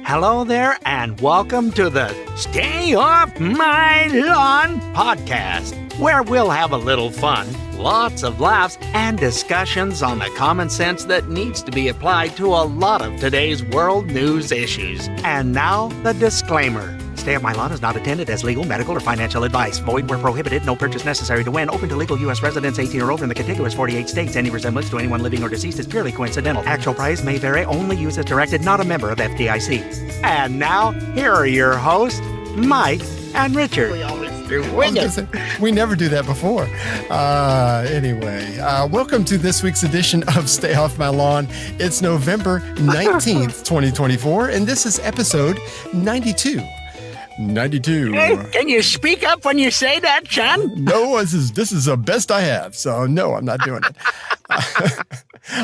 Hello there, and welcome to the Stay Off My Lawn podcast, where we'll have a little fun, lots of laughs, and discussions on the common sense that needs to be applied to a lot of today's world news issues. And now, the disclaimer. Stay Off My Lawn is not intended as legal, medical, or financial advice. Void where prohibited. No purchase necessary to win. Open to legal U.S. residents 18 or over in the contiguous 48 states. Any resemblance to anyone living or deceased is purely coincidental. Actual price may vary. Only use as directed. Not a member of FDIC. And now, here are your hosts, Mike and Richard. We always do. We never do that before. Anyway, welcome to this week's edition of Stay Off My Lawn. It's November 19th, 2024, and this is episode 92. 92. Hey, can you speak up when you say that, John? No, this is the best I have, so no, I'm not doing it.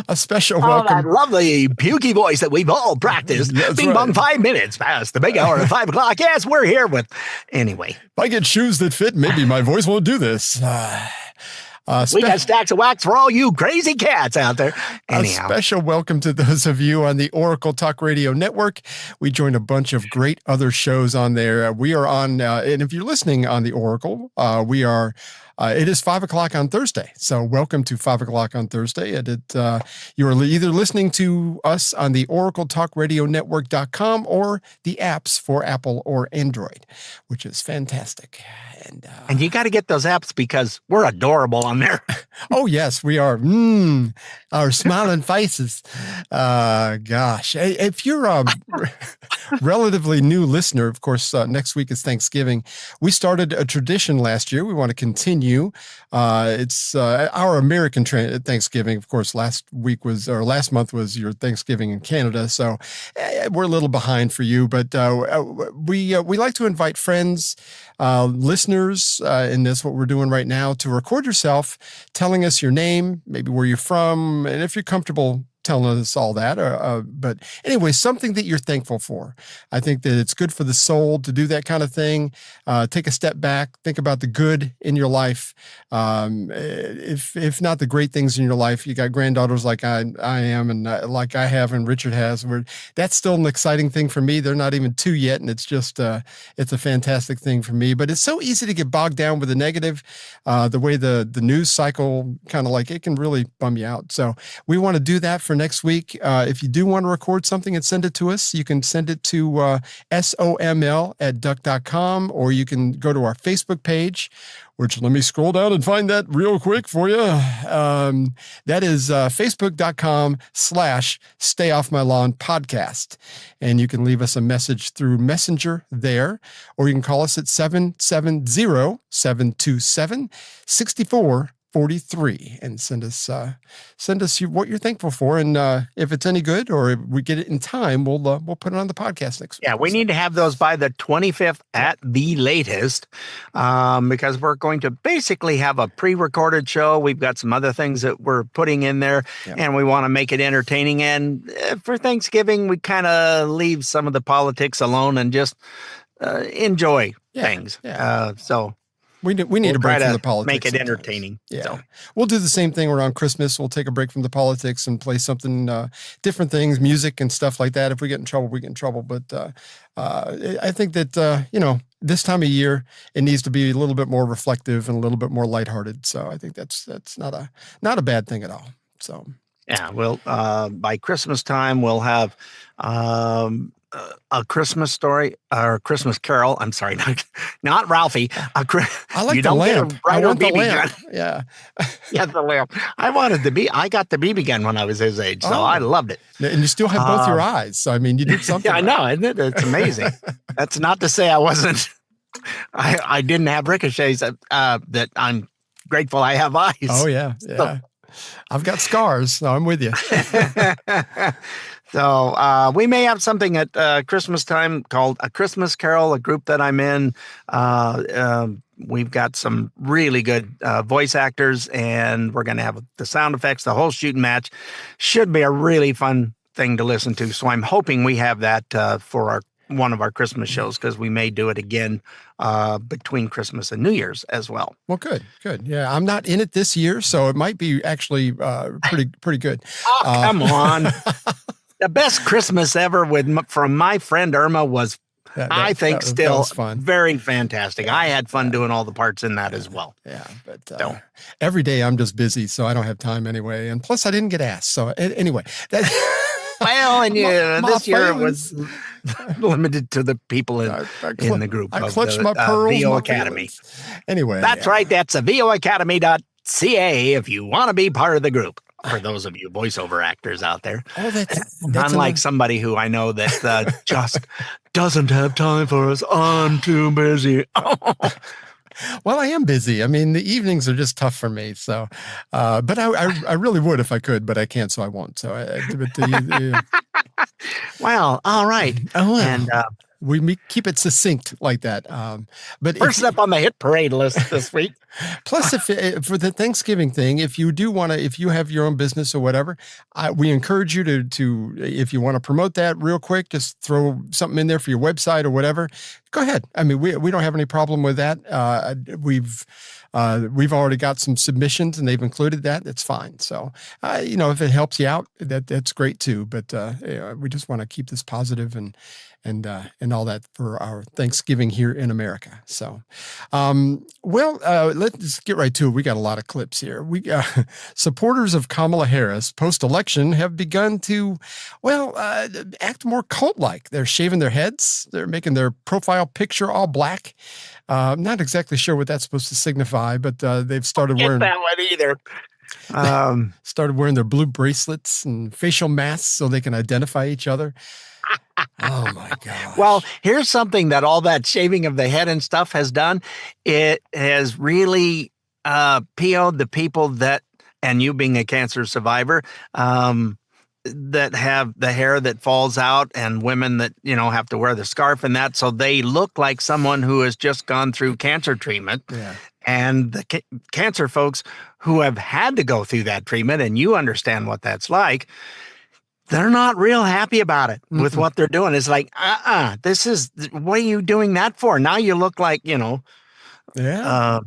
A special welcome. That lovely pukey voice that we've all practiced. That's Bing right. bong, 5 minutes past the big hour of 5 o'clock. Yes, we're here with... Anyway, If I get shoes that fit, maybe my voice won't do this. we got stacks of wax for all you crazy cats out there. Anyhow. A special welcome to those of you on the Oracle Talk Radio Network. We joined a bunch of great other shows on there. We are on, and if you're listening on the Oracle, we are. It is 5 o'clock on Thursday. So welcome to 5 o'clock on Thursday. You are either listening to us on the oracletalkradionetwork.com or the apps for Apple or Android, which is fantastic. And you got to get those apps because we're adorable on there. Oh, yes, we are. Our smiling faces. Gosh, if you're a relatively new listener, of course, next week is Thanksgiving. We started a tradition last year. We want to continue. It's our American Thanksgiving. Of course, last month was your Thanksgiving in Canada. So we're a little behind for you, but we like to invite friends, listeners, and that's what we're doing right now, to record yourself telling us your name, maybe where you're from, and if you're comfortable telling us all that. But anyway, something that you're thankful for. I think that it's good for the soul to do that kind of thing. Take a step back, think about the good in your life. If not the great things in your life, you got granddaughters like I am, and like I have, and Richard has. That's still an exciting thing for me. They're not even 2 yet, and it's just it's a fantastic thing for me. But it's so easy to get bogged down with the negative. The way the news cycle kind of like it can really bum you out. So we want to do that for next week. If you do want to record something and send it to us, you can send it to soml@duck.com, or you can go to our Facebook page, which let me scroll down and find that real quick for you. That is facebook.com/Stay Off My Lawn podcast. And you can leave us a message through Messenger there, or you can call us at 770-727-6443 and send us what you're thankful for. And if it's any good, or if we get it in time, we'll put it on the podcast next week. Yeah, we need to have those by the 25th at the latest, because we're going to basically have a pre-recorded show. We've got some other things that we're putting in there, and we want to make it entertaining. And for Thanksgiving, we kind of leave some of the politics alone and just enjoy things. Yeah. So we need a break from the politics. Make it sometimes. entertaining. Yeah. So. We'll do the same thing around Christmas. We'll take a break from the politics and play something, different things, music and stuff like that. If we get in trouble, we get in trouble. But I think that, this time of year, it needs to be a little bit more reflective and a little bit more lighthearted. So I think that's not a bad thing at all. So. Yeah, well, by Christmas time, we'll have a Christmas story or a Christmas Carol. I'm sorry, not Ralphie. I like the lamp. I want the lamp. Yeah. Yeah, the lamp. I got the BB gun when I was his age, so I loved it. And you still have both your eyes. So, I mean, you did something. Yeah, I know. Isn't it? It's amazing. That's not to say I wasn't. I didn't have ricochets that I'm grateful I have eyes. Oh, yeah. Yeah. So, I've got scars, so I'm with you. So we may have something at Christmas time called A Christmas Carol, a group that I'm in. We've got some really good voice actors, and we're going to have the sound effects, the whole shooting match. Should be a really fun thing to listen to. So I'm hoping we have that for one of our Christmas shows, because we may do it again between Christmas and New Year's as well. Well, good. Yeah, I'm not in it this year, so it might be actually pretty good. Oh, come on. The best Christmas ever from my friend Irma was, I think, still fun. Very fantastic. I had fun doing all the parts in that as well. Yeah, but every day I'm just busy, so I don't have time anyway. And plus, I didn't get asked. So anyway, well, and this year it was limited to the people in the group. I clutched my pearls. VO Academy. Anyway, that's right. That's a voacademy.ca if you want to be part of the group. For those of you voiceover actors out there, that's unlike somebody who I know that just doesn't have time for us. I'm too busy. Well, I am busy. I mean, the evenings are just tough for me. So, but I really would if I could, but I can't, so I won't. So, well, all right. Oh, and we keep it succinct like that. But first up on the hit parade list this week. Plus, for the Thanksgiving thing, if you do want to, if you have your own business or whatever, we encourage you to if you want to promote that real quick, just throw something in there for your website or whatever. Go ahead. I mean, we don't have any problem with that. We've already got some submissions and they've included that. It's fine. So, if it helps you out, that's great too. But we just want to keep this positive and all that for our Thanksgiving here in America. So, let's get right to it. We got a lot of clips here. Supporters of Kamala Harris post-election have begun to, act more cult-like. They're shaving their heads. They're making their profile picture all black. I'm not exactly sure what that's supposed to signify, but they've started wearing that one either. Started wearing their blue bracelets and facial masks so they can identify each other. Oh my God. Well, here's something that all that shaving of the head and stuff has done. It has really PO'd the people that, and you being a cancer survivor, that have the hair that falls out and women that, have to wear the scarf and that. So they look like someone who has just gone through cancer treatment. Yeah. And the cancer folks who have had to go through that treatment, and you understand what that's like, they're not real happy about it with what they're doing. It's like, this is, what are you doing that for? Now you look like, Yeah.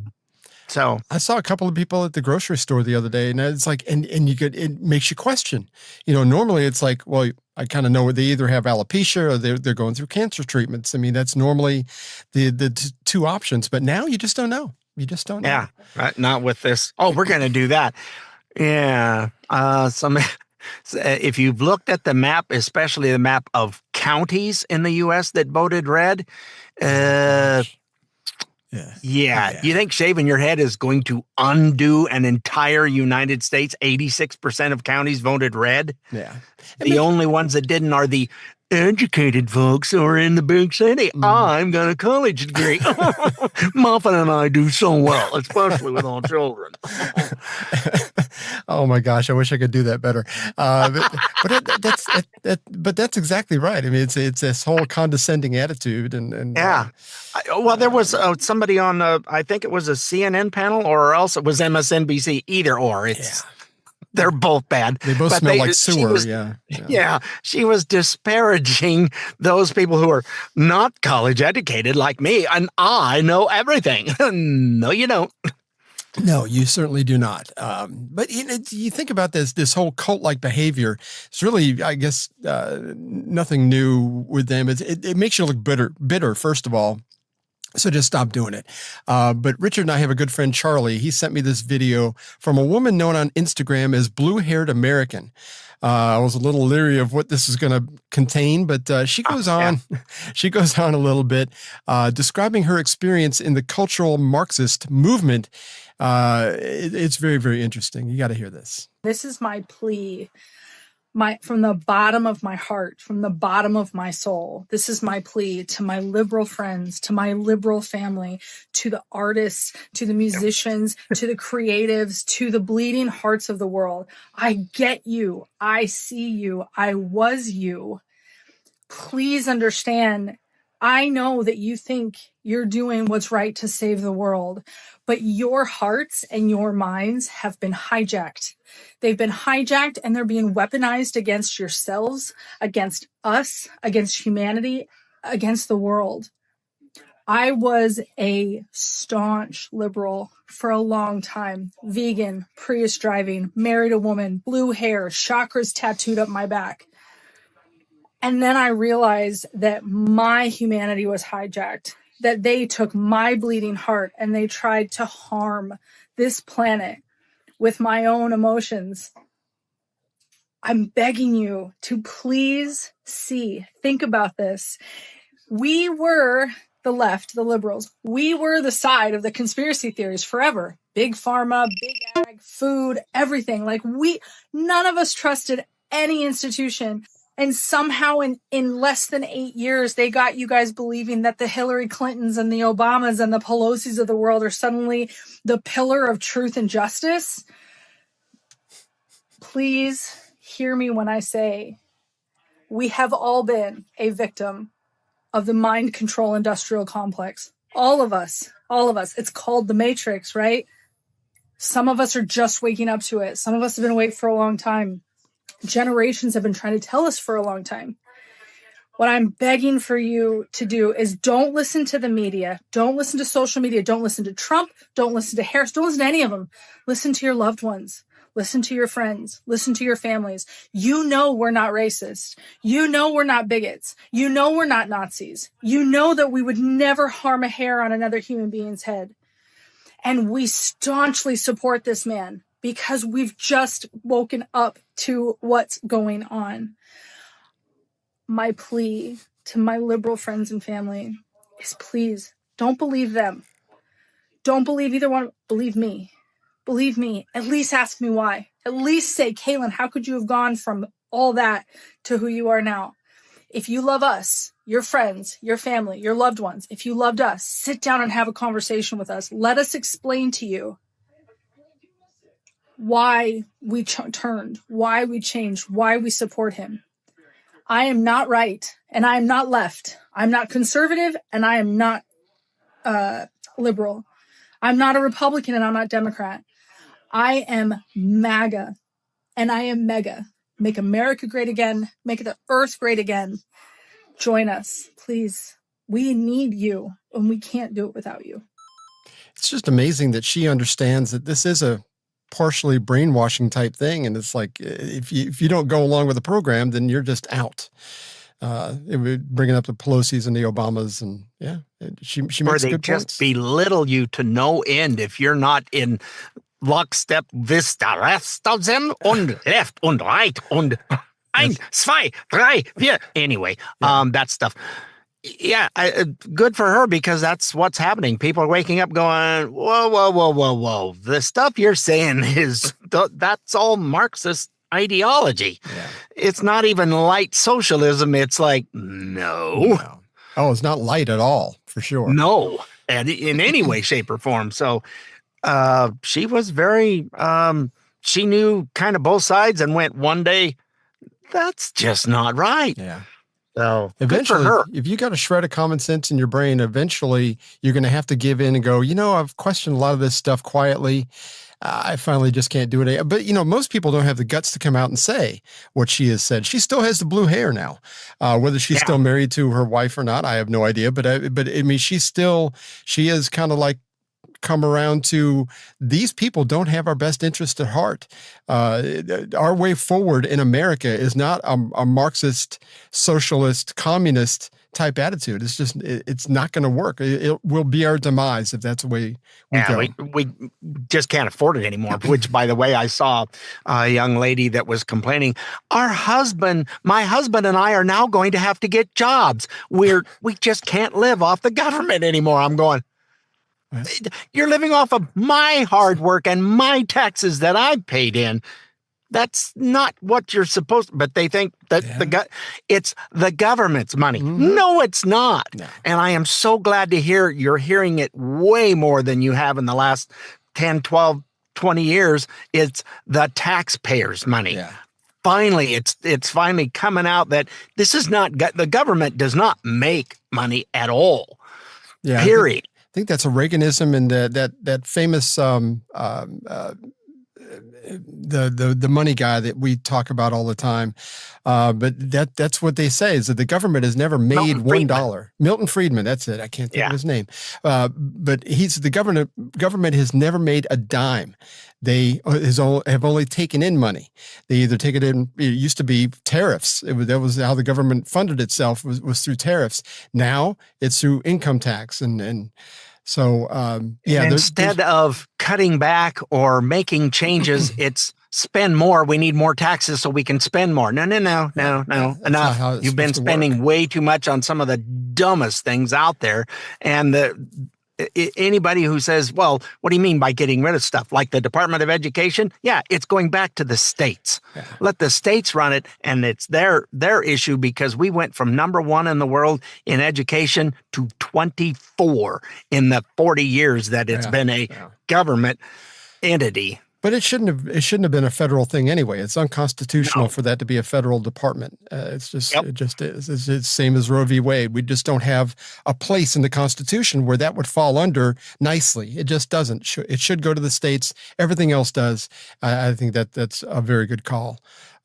So I saw a couple of people at the grocery store the other day, and it's like, and it makes you question. Normally it's like, well, I kind of know they either have alopecia or they're going through cancer treatments. I mean, that's normally the two options, but now you just don't know. You just don't know. Yeah, right. Not with this. Oh, we're going to do that. Yeah. If you've looked at the map, especially the map of counties in the U.S. that voted red, Yeah. You think shaving your head is going to undo an entire United States? 86% of counties voted red. Yeah. The only ones that didn't are the educated folks who are in the big city. I've got a college degree. Muffin and I do so well, especially with all children. Oh my gosh, I wish I could do that better. But that's exactly right. I mean, it's this whole condescending attitude, and yeah. Well, there was somebody on I think it was a CNN panel, or else it was MSNBC. Either or, they're both bad. They both smell like sewer. Yeah. She was disparaging those people who are not college educated like me, and I know everything. No, you don't. No, you certainly do not. But you think about this whole cult-like behavior. It's really, I guess, nothing new with them. It makes you look bitter, first of all. So just stop doing it. But Richard and I have a good friend, Charlie. He sent me this video from a woman known on Instagram as Blue-Haired American. I was a little leery of what this is going to contain, but she goes on. She goes on a little bit, describing her experience in the cultural Marxist movement. It's very, very interesting. You got to hear this. This is my plea. From the bottom of my heart, from the bottom of my soul, this is my plea to my liberal friends, to my liberal family, to the artists, to the musicians, to the creatives, to the bleeding hearts of the world. I get you. I see you. I was you. Please understand. I know that you think you're doing what's right to save the world, but your hearts and your minds have been hijacked. They've been hijacked and they're being weaponized against yourselves, against us, against humanity, against the world. I was a staunch liberal for a long time. Vegan, Prius driving, married a woman, blue hair, chakras tattooed up my back. And then I realized that my humanity was hijacked, that they took my bleeding heart and they tried to harm this planet with my own emotions. I'm begging you to please think about this. We were the left, the liberals. We were the side of the conspiracy theories forever. Big pharma, big ag, food, everything. Like none of us trusted any institution. And somehow in less than 8 years, they got you guys believing that the Hillary Clintons and the Obamas and the Pelosi's of the world are suddenly the pillar of truth and justice. Please hear me when I say we have all been a victim of the mind control industrial complex. All of us. It's called the Matrix, right? Some of us are just waking up to it. Some of us have been awake for a long time. Generations have been trying to tell us for a long time. What I'm begging for you to do is don't listen to the media. Don't listen to social media. Don't listen to Trump. Don't listen to Harris. Don't listen to any of them. Listen to your loved ones. Listen to your friends. Listen to your families. You know we're not racist. You know we're not bigots. You know we're not Nazis. You know that we would never harm a hair on another human being's head. And we staunchly support this man because we've just woken up to what's going on. My plea to my liberal friends and family is please don't believe them. Don't believe either one. Believe me. Believe me. At least ask me why. At least say, Kaylin, how could you have gone from all that to who you are now? If you love us, your friends, your family, your loved ones, if you loved us, sit down and have a conversation with us. Let us explain to you why we turned, why we changed, why we support him. I am not right and I am not left. I'm not conservative and I am not liberal. I'm not a Republican and I'm not Democrat. I am MAGA and I am mega. Make America great again. Make the earth great again. Join us, please. We need you and we can't do it without you. It's just amazing that she understands that this is a partially brainwashing type thing. And it's like, if you don't go along with the program, then you're just out. It would bringing up the Pelosi's and the Obamas, and she makes or they good just points. Belittle you to no end if you're not in lockstep with the rest of them und left und right und ein, zwei, drei, vier. Anyway, that stuff. Yeah, good for her because that's what's happening. People are waking up going, whoa. The stuff you're saying that's all Marxist ideology. Yeah. It's not even light socialism. It's like, no. Oh, it's not light at all, for sure. No, and in any way, shape, or form. So she was very, she knew kind of both sides and went one day, that's just not right. Yeah. So eventually, good for her. If you got a shred of common sense in your brain, eventually you're going to have to give in and go, I've questioned a lot of this stuff quietly. I finally just can't do it. But, most people don't have the guts to come out and say what she has said. She still has the blue hair now. Whether she's still married to her wife or not, I have no idea. But I mean, she is kind of like come around to these people don't have our best interest at heart. Our way forward in America is not a Marxist, socialist, communist type attitude. It's just, it's not going to work. It will be our demise if that's the way we go. We just can't afford it anymore, which, by the way, I saw a young lady that was complaining, my husband and I are now going to have to get jobs. We just can't live off the government anymore. I'm going, you're living off of my hard work and my taxes that I paid in. That's not what you're supposed to, but they think that it's the government's money. Mm-hmm. No, it's not. No. And I am so glad to hear you're hearing it way more than you have in the last 10, 12, 20 years. It's the taxpayers' money. Yeah. Finally, it's finally coming out that this is not, the government does not make money at all. Yeah. Period. I think that's a Reaganism and that famous the money guy that we talk about all the time. But that's what they say, is that the government has never made $1. Milton Friedman, that's it. I can't think of his name. But the government has never made a dime. They have only taken in money. They either take it in. It used to be tariffs. That was how the government funded itself, was through tariffs. Now it's through income tax, and so instead of cutting back or making changes, it's spend more. We need more taxes so we can spend more. No. Enough. You've been spending way too much on some of the dumbest things out there, and anybody who says, well, what do you mean by getting rid of stuff like the Department of Education? Yeah, it's going back to the states. Yeah. Let the states run it, and it's their issue, because we went from number 1 in the world in education to 24 in the 40 years that it's been a government entity. But it shouldn't have been a federal thing anyway. It's unconstitutional for that to be a federal department. It just is. It's the same as Roe v. Wade. We just don't have a place in the Constitution where that would fall under nicely. It just doesn't. It should go to the states. Everything else does. I think that's a very good call.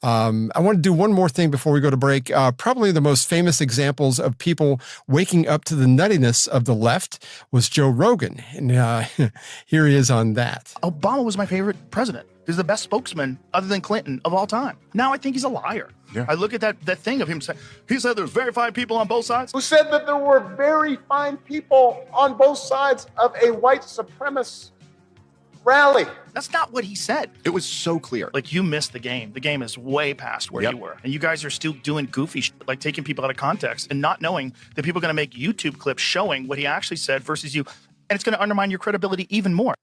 I want to do one more thing before we go to break. Probably the most famous examples of people waking up to the nuttiness of the left was Joe Rogan. And here he is on that. Obama was my favorite president. He's the best spokesman other than Clinton of all time. Now I think he's a liar. Yeah. I look at that thing of him saying, he said there's very fine people on both sides. Who said that there were very fine people on both sides of a white supremacist rally. That's not what he said. It was so clear. Like, you missed the game. The game is way past where you were. And you guys are still doing goofy shit, like taking people out of context and not knowing that people are going to make YouTube clips showing what he actually said versus you. And it's going to undermine your credibility even more.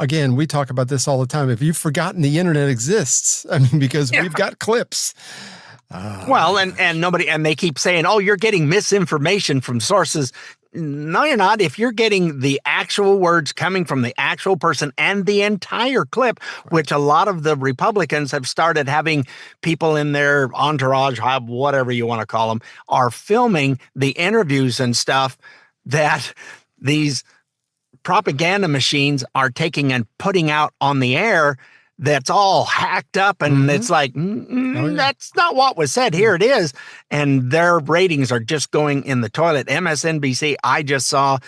Again, we talk about this all the time. If you've forgotten the internet exists, I mean, because we've got clips. Well, and nobody, and they keep saying, oh, you're getting misinformation from sources. No, you're not. If you're getting the actual words coming from the actual person and the entire clip, which a lot of the Republicans have started having people in their entourage, whatever you want to call them, are filming the interviews and stuff that these propaganda machines are taking and putting out on the air. That's all hacked up, and it's like, that's not what was said. Here it is. And their ratings are just going in the toilet. MSNBC, I just saw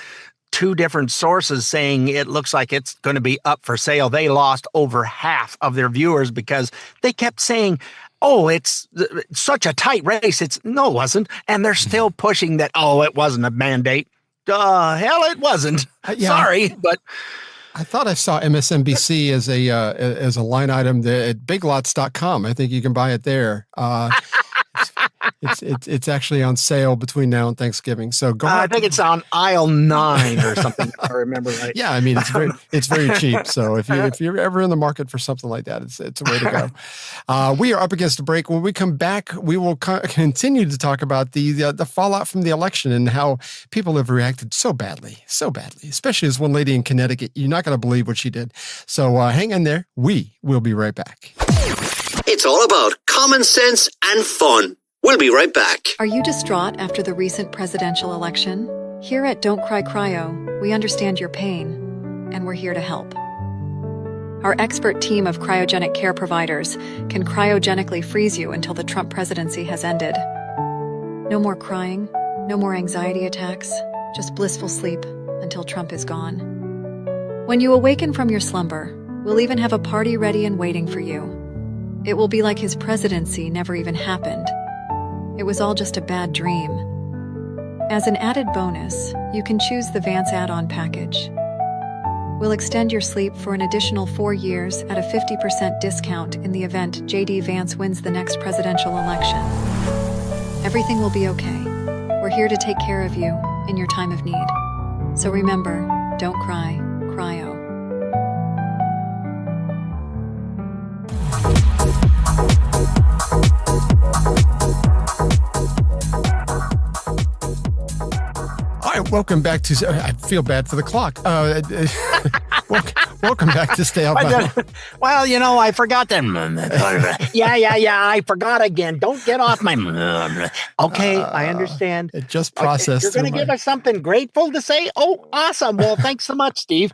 2 different sources saying it looks like it's going to be up for sale. They lost over half of their viewers because they kept saying, oh, it's such a tight race. No, it wasn't. And they're still pushing that, oh, it wasn't a mandate. Hell, it wasn't. Sorry, but... I thought I saw MSNBC as a line item at biglots.com. I think you can buy it there. It's actually on sale between now and Thanksgiving. So go. I think it's on aisle 9 or something. If I remember right. Yeah, I mean it's very cheap. So if you're ever in the market for something like that, it's a way to go. We are up against a break. When we come back, we will continue to talk about the fallout from the election and how people have reacted so badly, especially as one lady in Connecticut. You're not going to believe what she did. So hang in there. We will be right back. It's all about common sense and fun. We'll be right back. Are you distraught after the recent presidential election? Here at Don't Cry Cryo, we understand your pain, and we're here to help. Our expert team of cryogenic care providers can cryogenically freeze you until the Trump presidency has ended. No more crying, no more anxiety attacks, just blissful sleep until Trump is gone. When you awaken from your slumber, we'll even have a party ready and waiting for you. It will be like his presidency never even happened. It was all just a bad dream. As an added bonus, you can choose the Vance add-on package. We'll extend your sleep for an additional 4 years at a 50% discount in the event J.D. Vance wins the next presidential election. Everything will be okay. We're here to take care of you in your time of need. So remember, don't cry, cryo. Welcome back to. I feel bad for the clock. Welcome back to Stay Off My. Well, I forgot that. Yeah. I forgot again. Don't get off my. Okay, I understand. It just processed. You're going to give us something grateful to say? Oh, awesome. Well, thanks so much, Steve.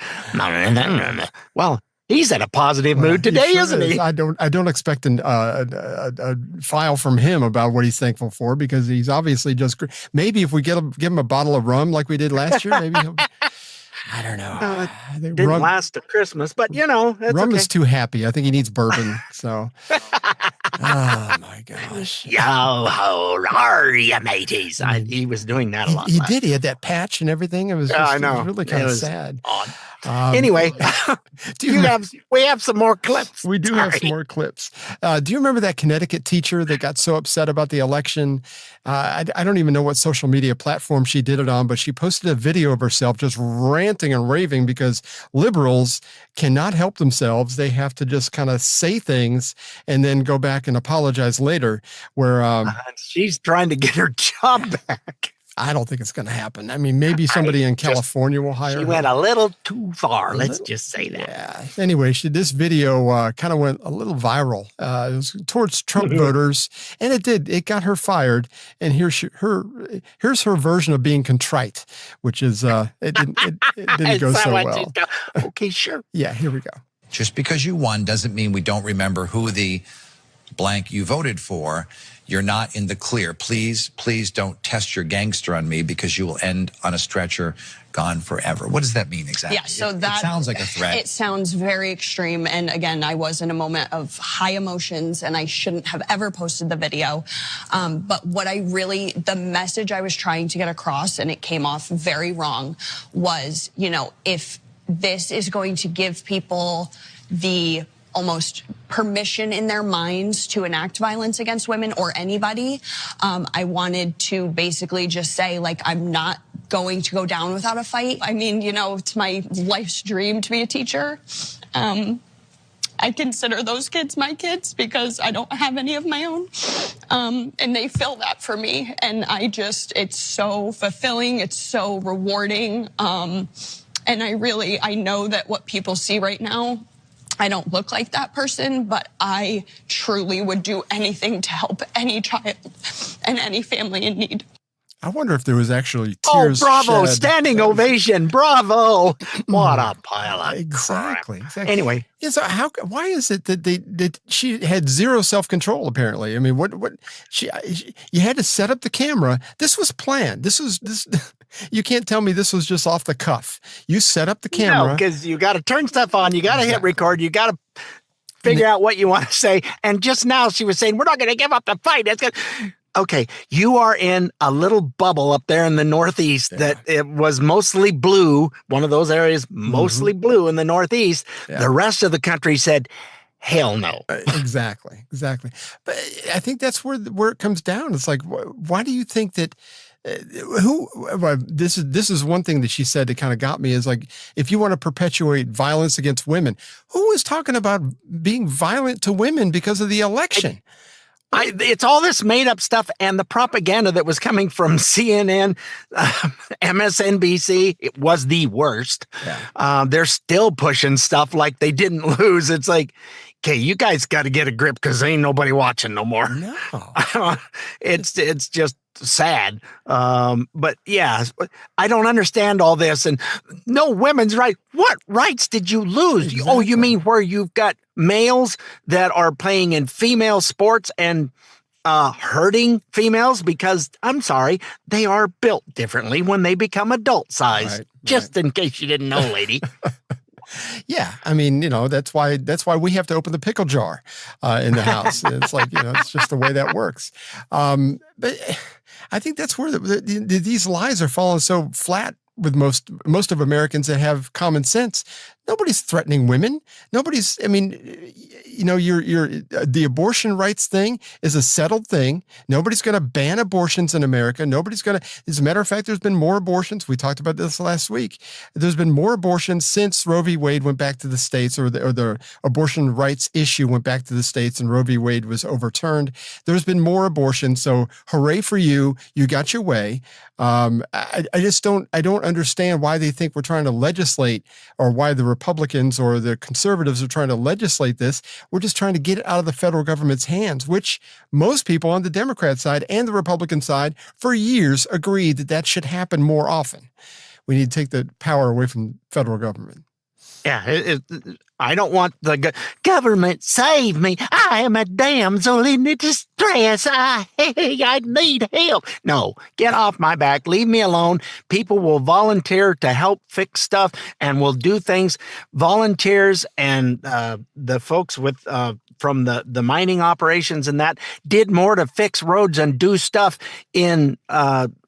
Well, He's in a positive Well, mood today, sure isn't he? I don't expect a file from him about what he's thankful for, because he's obviously just. Maybe if we give him a bottle of rum like we did last year, maybe he'll. I don't know. Didn't last to Christmas, but that's rum okay. is too happy. I think he needs bourbon. So, oh my gosh. Yo ho, are you, mateys? He was doing that a lot. He did. He had that patch and everything. It was. Just, I know. It was really kind of sad. Odd. Um, Anyway, we have some more clips. We do have some more clips. Do you remember that Connecticut teacher that got so upset about the election? I don't even know what social media platform she did it on, but she posted a video of herself just ranting and raving because liberals cannot help themselves. They have to just kind of say things and then go back and apologize later. Where she's trying to get her job back. I don't think it's going to happen. I mean, maybe somebody in California will hire her. She went a little too far. Let's just say that. Yeah. Anyway, this video kind of went a little viral. It was towards Trump voters, and it did. It got her fired. And here's her version of being contrite, which is it didn't go so well. Okay, sure. Yeah. Here we go. Just because you won doesn't mean we don't remember who the blank you voted for. You're not in the clear. Please don't test your gangster on me, because you will end on a stretcher, gone forever. What does that mean exactly? Yeah, so it sounds like a threat. It sounds very extreme. And again, I was in a moment of high emotions, and I shouldn't have ever posted the video. But the message I was trying to get across, and it came off very wrong, was, if this is going to give people the almost permission in their minds to enact violence against women or anybody, I wanted to basically just say, I'm not going to go down without a fight. I mean, it's my life's dream to be a teacher. I consider those kids my kids because I don't have any of my own. And they fill that for me. And it's so fulfilling. It's so rewarding. And I know that what people see right now, I don't look like that person, but I truly would do anything to help any child and any family in need. I wonder if there was actually tears. Oh, bravo. shed. Standing ovation. Bravo. What a pile of Exactly. crap. Anyway. Yeah, so why is it that she had zero self-control, apparently? I mean, you had to set up the camera. This was planned. This you can't tell me this was just off the cuff. You set up the camera. No, because you got to turn stuff on. You got to hit record. You got to figure out what you want to say. And just now she was saying, we're not going to give up the fight. It's good. Okay, you are in a little bubble up there in the Northeast that it was mostly blue, one of those areas mostly blue in the Northeast. Yeah. The rest of the country said, hell no. Exactly. But I think that's where it comes down. It's like, why do you think that this is one thing that she said that kind of got me, is like, if you want to perpetuate violence against women, who is talking about being violent to women because of the election? It's all this made up stuff, and the propaganda that was coming from CNN, MSNBC, it was the worst. Yeah. They're still pushing stuff like they didn't lose. It's like, okay, you guys got to get a grip because ain't nobody watching no more. No. It's just sad. But yeah, I don't understand all this. And no women's right. What rights did you lose? Exactly. Oh, you mean where you've got males that are playing in female sports and hurting females? Because I'm sorry, they are built differently when they become adult size. Right, just in case you didn't know, lady. Yeah, I mean, that's why we have to open the pickle jar in the house. It's like, it's just the way that works. But I think that's where these lies are falling so flat with most of Americans that have common sense. Nobody's threatening women. Nobody's, I mean, the abortion rights thing is a settled thing. Nobody's going to ban abortions in America. As a matter of fact, there's been more abortions. We talked about this last week. There's been more abortions since Roe v. Wade went back to the states, or the abortion rights issue went back to the states and Roe v. Wade was overturned. There's been more abortions. So hooray for you. You got your way. I don't understand why they think we're trying to legislate, or why the Republicans or the conservatives are trying to legislate this. We're just trying to get it out of the federal government's hands, which most people on the Democrat side and the Republican side for years agreed that should happen more often. We need to take the power away from federal government. Yeah, I don't want the government save me. I am a damsel in distress. I need help. No, get off my back. Leave me alone. People will volunteer to help fix stuff and will do things. Volunteers and the folks with from the mining operations and that did more to fix roads and do stuff in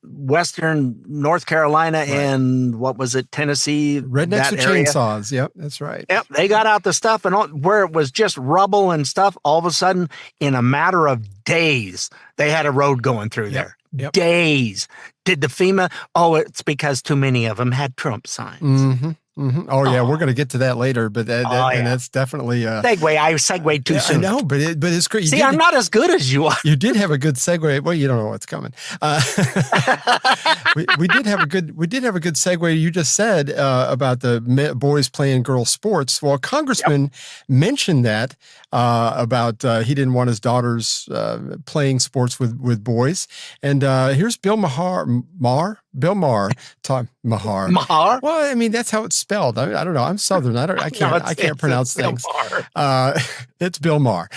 Western North Carolina and what was it, Tennessee? Rednecks with chainsaws. Yep, that's right. Yep, they got out the stuff and all, where it was just rubble and stuff. All of a sudden, in a matter of days, they had a road going through there. Yep. Days. Did the FEMA? Oh, it's because too many of them had Trump signs. Mm-hmm. Mm-hmm. Oh yeah, we're going to get to that later, but and that's definitely segue. I segued too soon. I know, but it's great. See, I'm not as good as you are. You did have a good segue. Well, you don't know what's coming. We did have a good segue. You just said about the boys playing girls sports. Well, Congressman mentioned that about he didn't want his daughters playing sports with boys. And here's Bill Maher. Mahar. Mahar? Well, I mean, that's how it's spelled. I don't know. I'm Southern. I can't pronounce things. It's Bill Maher.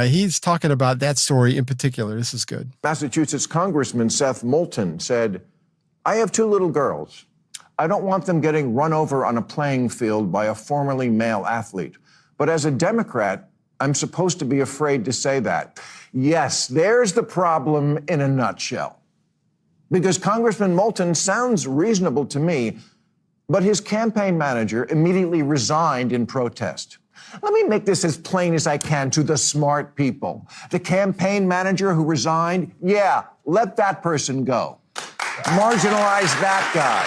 He's talking about that story in particular. This is good. Massachusetts Congressman Seth Moulton said, "I have 2 little girls. I don't want them getting run over on a playing field by a formerly male athlete. But as a Democrat, I'm supposed to be afraid to say that." Yes, there's the problem in a nutshell. Because Congressman Moulton sounds reasonable to me, but his campaign manager immediately resigned in protest. Let me make this as plain as I can to the smart people. The campaign manager who resigned, yeah, let that person go. Marginalize that guy.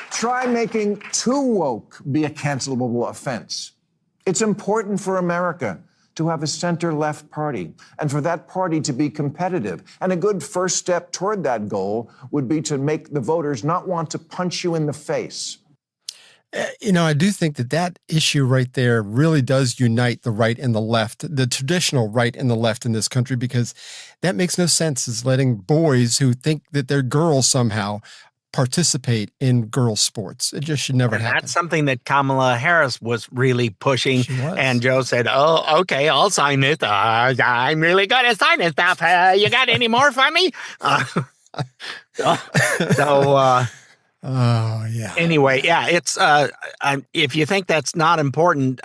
Try making too woke be a cancelable offense. It's important for America to have a center-left party, and for that party to be competitive. And a good first step toward that goal would be to make the voters not want to punch you in the face. I do think that issue right there really does unite the right and the left, the traditional right and the left in this country, because that makes no sense, is letting boys who think that they're girls somehow participate in girls' sports. It just should never happen. That's something that Kamala Harris was really pushing. And Joe said, "Oh, okay, I'll sign it. I'm really good at signing stuff. You got any more for me?" Anyway, yeah, it's if you think that's not important,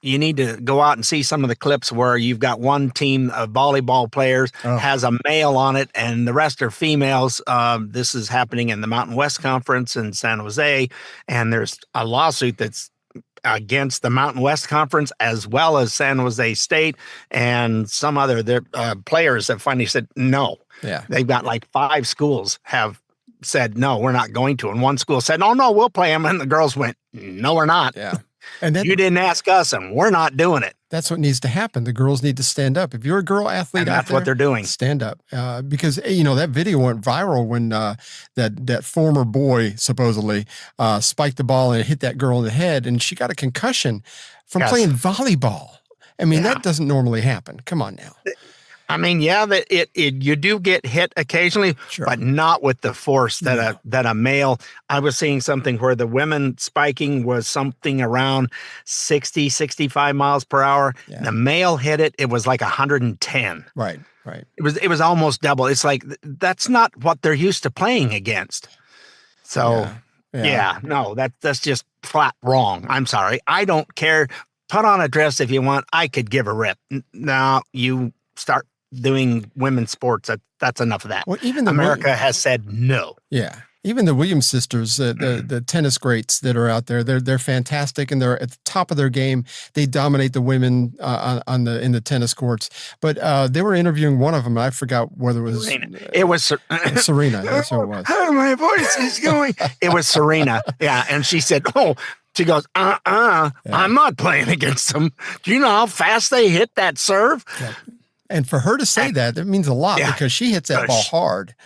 you need to go out and see some of the clips where you've got one team of volleyball players has a male on it and the rest are females. This is happening in the Mountain West Conference in San Jose, and there's a lawsuit that's against the Mountain West Conference as well as San Jose State, and some other players have finally said no. Yeah, they've got like 5 schools have said no, we're not going to, and one school said, "Oh no, we'll play them," and the girls went, "No, we're not." Yeah. And you didn't ask us, and we're not doing it. That's what needs to happen. The girls need to stand up. If you're a girl athlete, and that's what they're doing. Stand up, because that video went viral when that former boy supposedly spiked the ball and hit that girl in the head, and she got a concussion from playing volleyball. I mean, that doesn't normally happen. Come on now. I mean, yeah, that you do get hit occasionally, but not with the force that a male. I was seeing something where the women spiking was something around 60, 65 miles per hour. Yeah. The male hit it. It was like 110. Right. It was almost double. It's like, that's not what they're used to playing against. So no, that's just flat wrong. I'm sorry. I don't care. Put on a dress if you want. I could give a rip. Now you start doing women's sports. That's enough of that. Well, even America has said no. Yeah. Even the Williams sisters, the tennis greats that are out there, they're fantastic and they're at the top of their game. They dominate the women in the tennis courts. But they were interviewing one of them. I forgot whether it was Serena. It was Serena. That's who it was. My voice is going. It was Serena. Yeah, and she said, "Oh." She goes, I'm not playing against them. Do you know how fast they hit that serve? Yeah. And for her to say that means a lot because she hits that ball hard.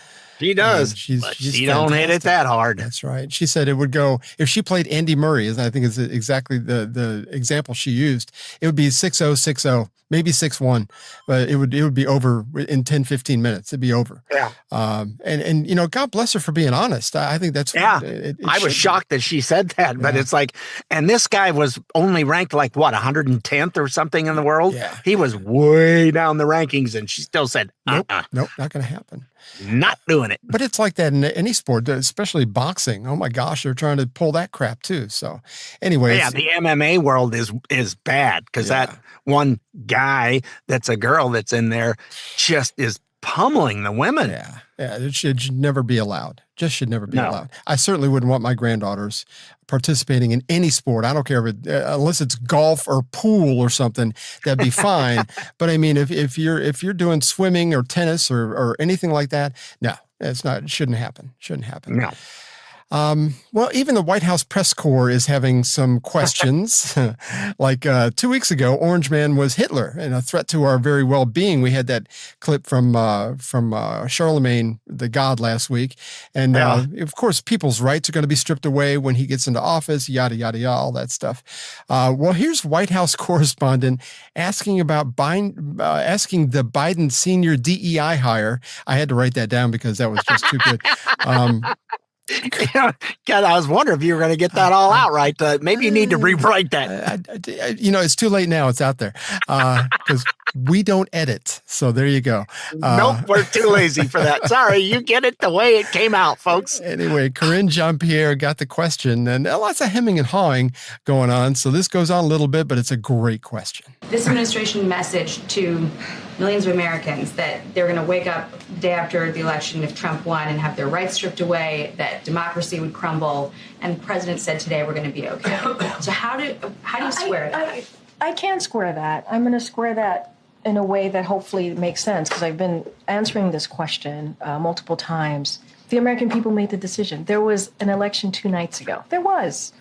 She does. But she don't hit it that hard. That's right. She said it would go, if she played Andy Murray, as I think is exactly the example she used, it would be 6-0, 6-0, maybe 6-1, but it would be over in 10, 15 minutes. It'd be over. Yeah. And you know, God bless her for being honest. I think that's, I was shocked that she said that, but it's like, and this guy was only ranked like what, 110th or something in the world? Yeah. He was way down the rankings and she still said, Nope, not going to happen. Not doing it. But it's like that in any sport, especially boxing. Oh my gosh, they're trying to pull that crap too. So anyway. Yeah, the MMA world is bad because that one guy that's a girl that's in there just is pummeling the women. Yeah. It should never be allowed. Just should never be allowed. I certainly wouldn't want my granddaughters participating in any sport. I don't care if unless it's golf or pool or something, that'd be fine. But I mean, if you're doing swimming or tennis or anything like that, no, it's not. It shouldn't happen. Shouldn't happen. No. Well, even the White House press corps is having some questions. Like 2 weeks ago, Orange Man was Hitler and a threat to our very well-being. We had that clip from Charlemagne the God last week. And of course, people's rights are going to be stripped away when he gets into office, yada, yada, yada, all that stuff. Well, here's White House correspondent asking about asking the Biden senior DEI hire. I had to write that down because that was just too good. God, I was wondering if you were going to get that all out right. Maybe you need to rewrite that. You know, it's too late now. It's out there because we don't edit. So there you go. Nope, we're too lazy for that. Sorry, you get it the way it came out, folks. Anyway, Corinne Jean-Pierre got the question, and lots of hemming and hawing going on. So this goes on a little bit, but it's a great question. This administration message to millions of Americans that they're going to wake up the day after the election if Trump won and have their rights stripped away, that democracy would crumble, and the president said today we're going to be okay. So how do you square that? I can't square that. I'm going to square that in a way that hopefully makes sense, because I've been answering this question multiple times. The American people made the decision. There was an election 2 nights ago. There was.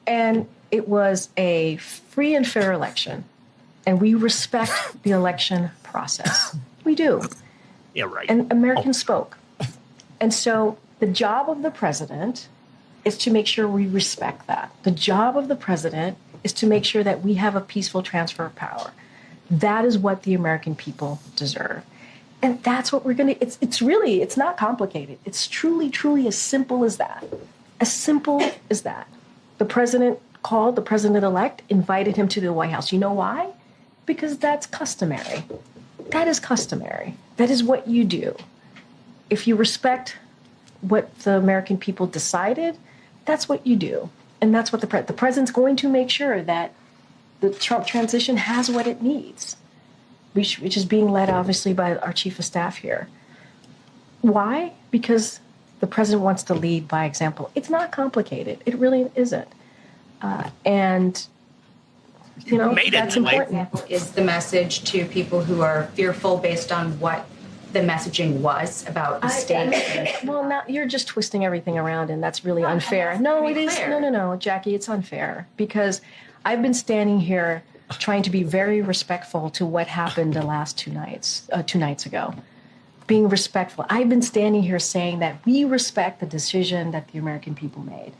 And it was a free and fair election. And we respect the election process. We do. Yeah, right. And Americans spoke. And so the job of the president is to make sure we respect that. The job of the president is to make sure that we have a peaceful transfer of power. That is what the American people deserve. And that's what we're going to, it's not complicated. It's truly, truly as simple as that. As simple as that. The president called, the president-elect invited him to the White House. You know why? Because that's customary. That is customary. That is what you do. If you respect what the American people decided, that's what you do. And that's what the president's going to make sure that the Trump transition has what it needs, which is being led, obviously, by our chief of staff here. Why? Because the president wants to lead by example. It's not complicated. It really isn't. And you know, that's important. Is the message to people who are fearful based on what the messaging was about the state? Well, now you're just twisting everything around, and that's really unfair. No, it is. No, Jackie, it's unfair because I've been standing here trying to be very respectful to what happened the last 2 nights ago. Being respectful. I've been standing here saying that we respect the decision that the American people made.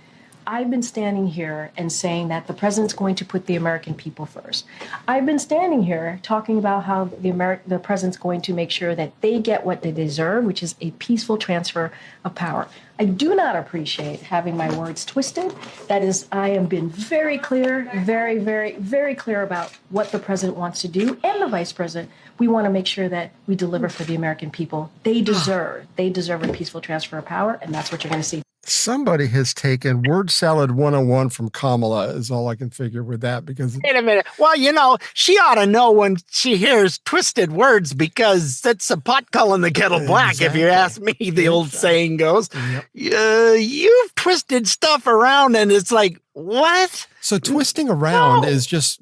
I've been standing here and saying that the president's going to put the American people first. I've been standing here talking about how the president's going to make sure that they get what they deserve, which is a peaceful transfer of power. I do not appreciate having my words twisted. That is, I have been very clear, very, very, very clear about what the president wants to do and the vice president. We want to make sure that we deliver for the American people. They deserve a peaceful transfer of power, and that's what you're going to see. Somebody has taken word salad 101 from Kamala is all I can figure with that because wait a minute. Well, you know, she ought to know when she hears twisted words because that's a pot calling the kettle black. Exactly. If you ask me, the old saying goes, you've twisted stuff around and it's like, what? So twisting around is just,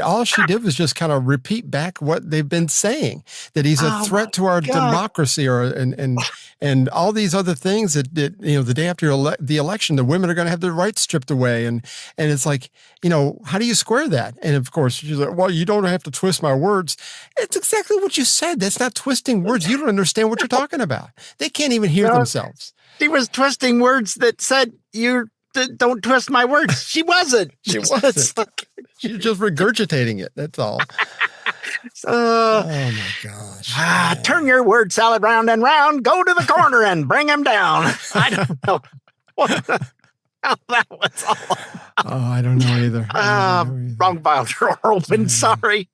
all she did was just kind of repeat back what they've been saying, that he's a threat to our democracy and and all these other things that the day after the election, the women are going to have their rights stripped away. And it's like, how do you square that? And of course, she's like, well, you don't have to twist my words. It's exactly what you said. That's not twisting words. You don't understand what you're talking about. They can't even hear themselves. She was twisting words that said, don't twist my words. She wasn't. She wasn't. She's just regurgitating it. That's all. Oh my gosh. Turn your word salad round and round. Go to the corner and bring him down. I don't know what the hell that was all about. Oh, I don't know either. Wrong file drawer open. Sorry.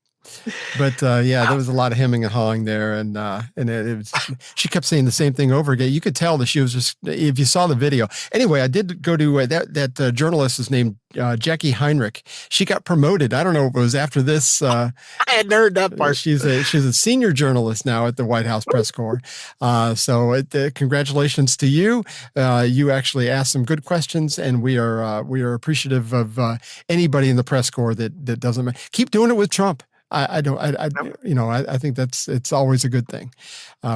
But there was a lot of hemming and hawing there, and it was, she kept saying the same thing over again. You could tell that she was just, if you saw the video. Anyway, I did go to that journalist is named Jackie Heinrich. She got promoted. I don't know if it was after this. I hadn't heard that part. She's a senior journalist now at the White House Press Corps. So congratulations to you. You actually asked some good questions, and we are appreciative of anybody in the press corps that doesn't keep doing it with Trump. I think it's always a good thing.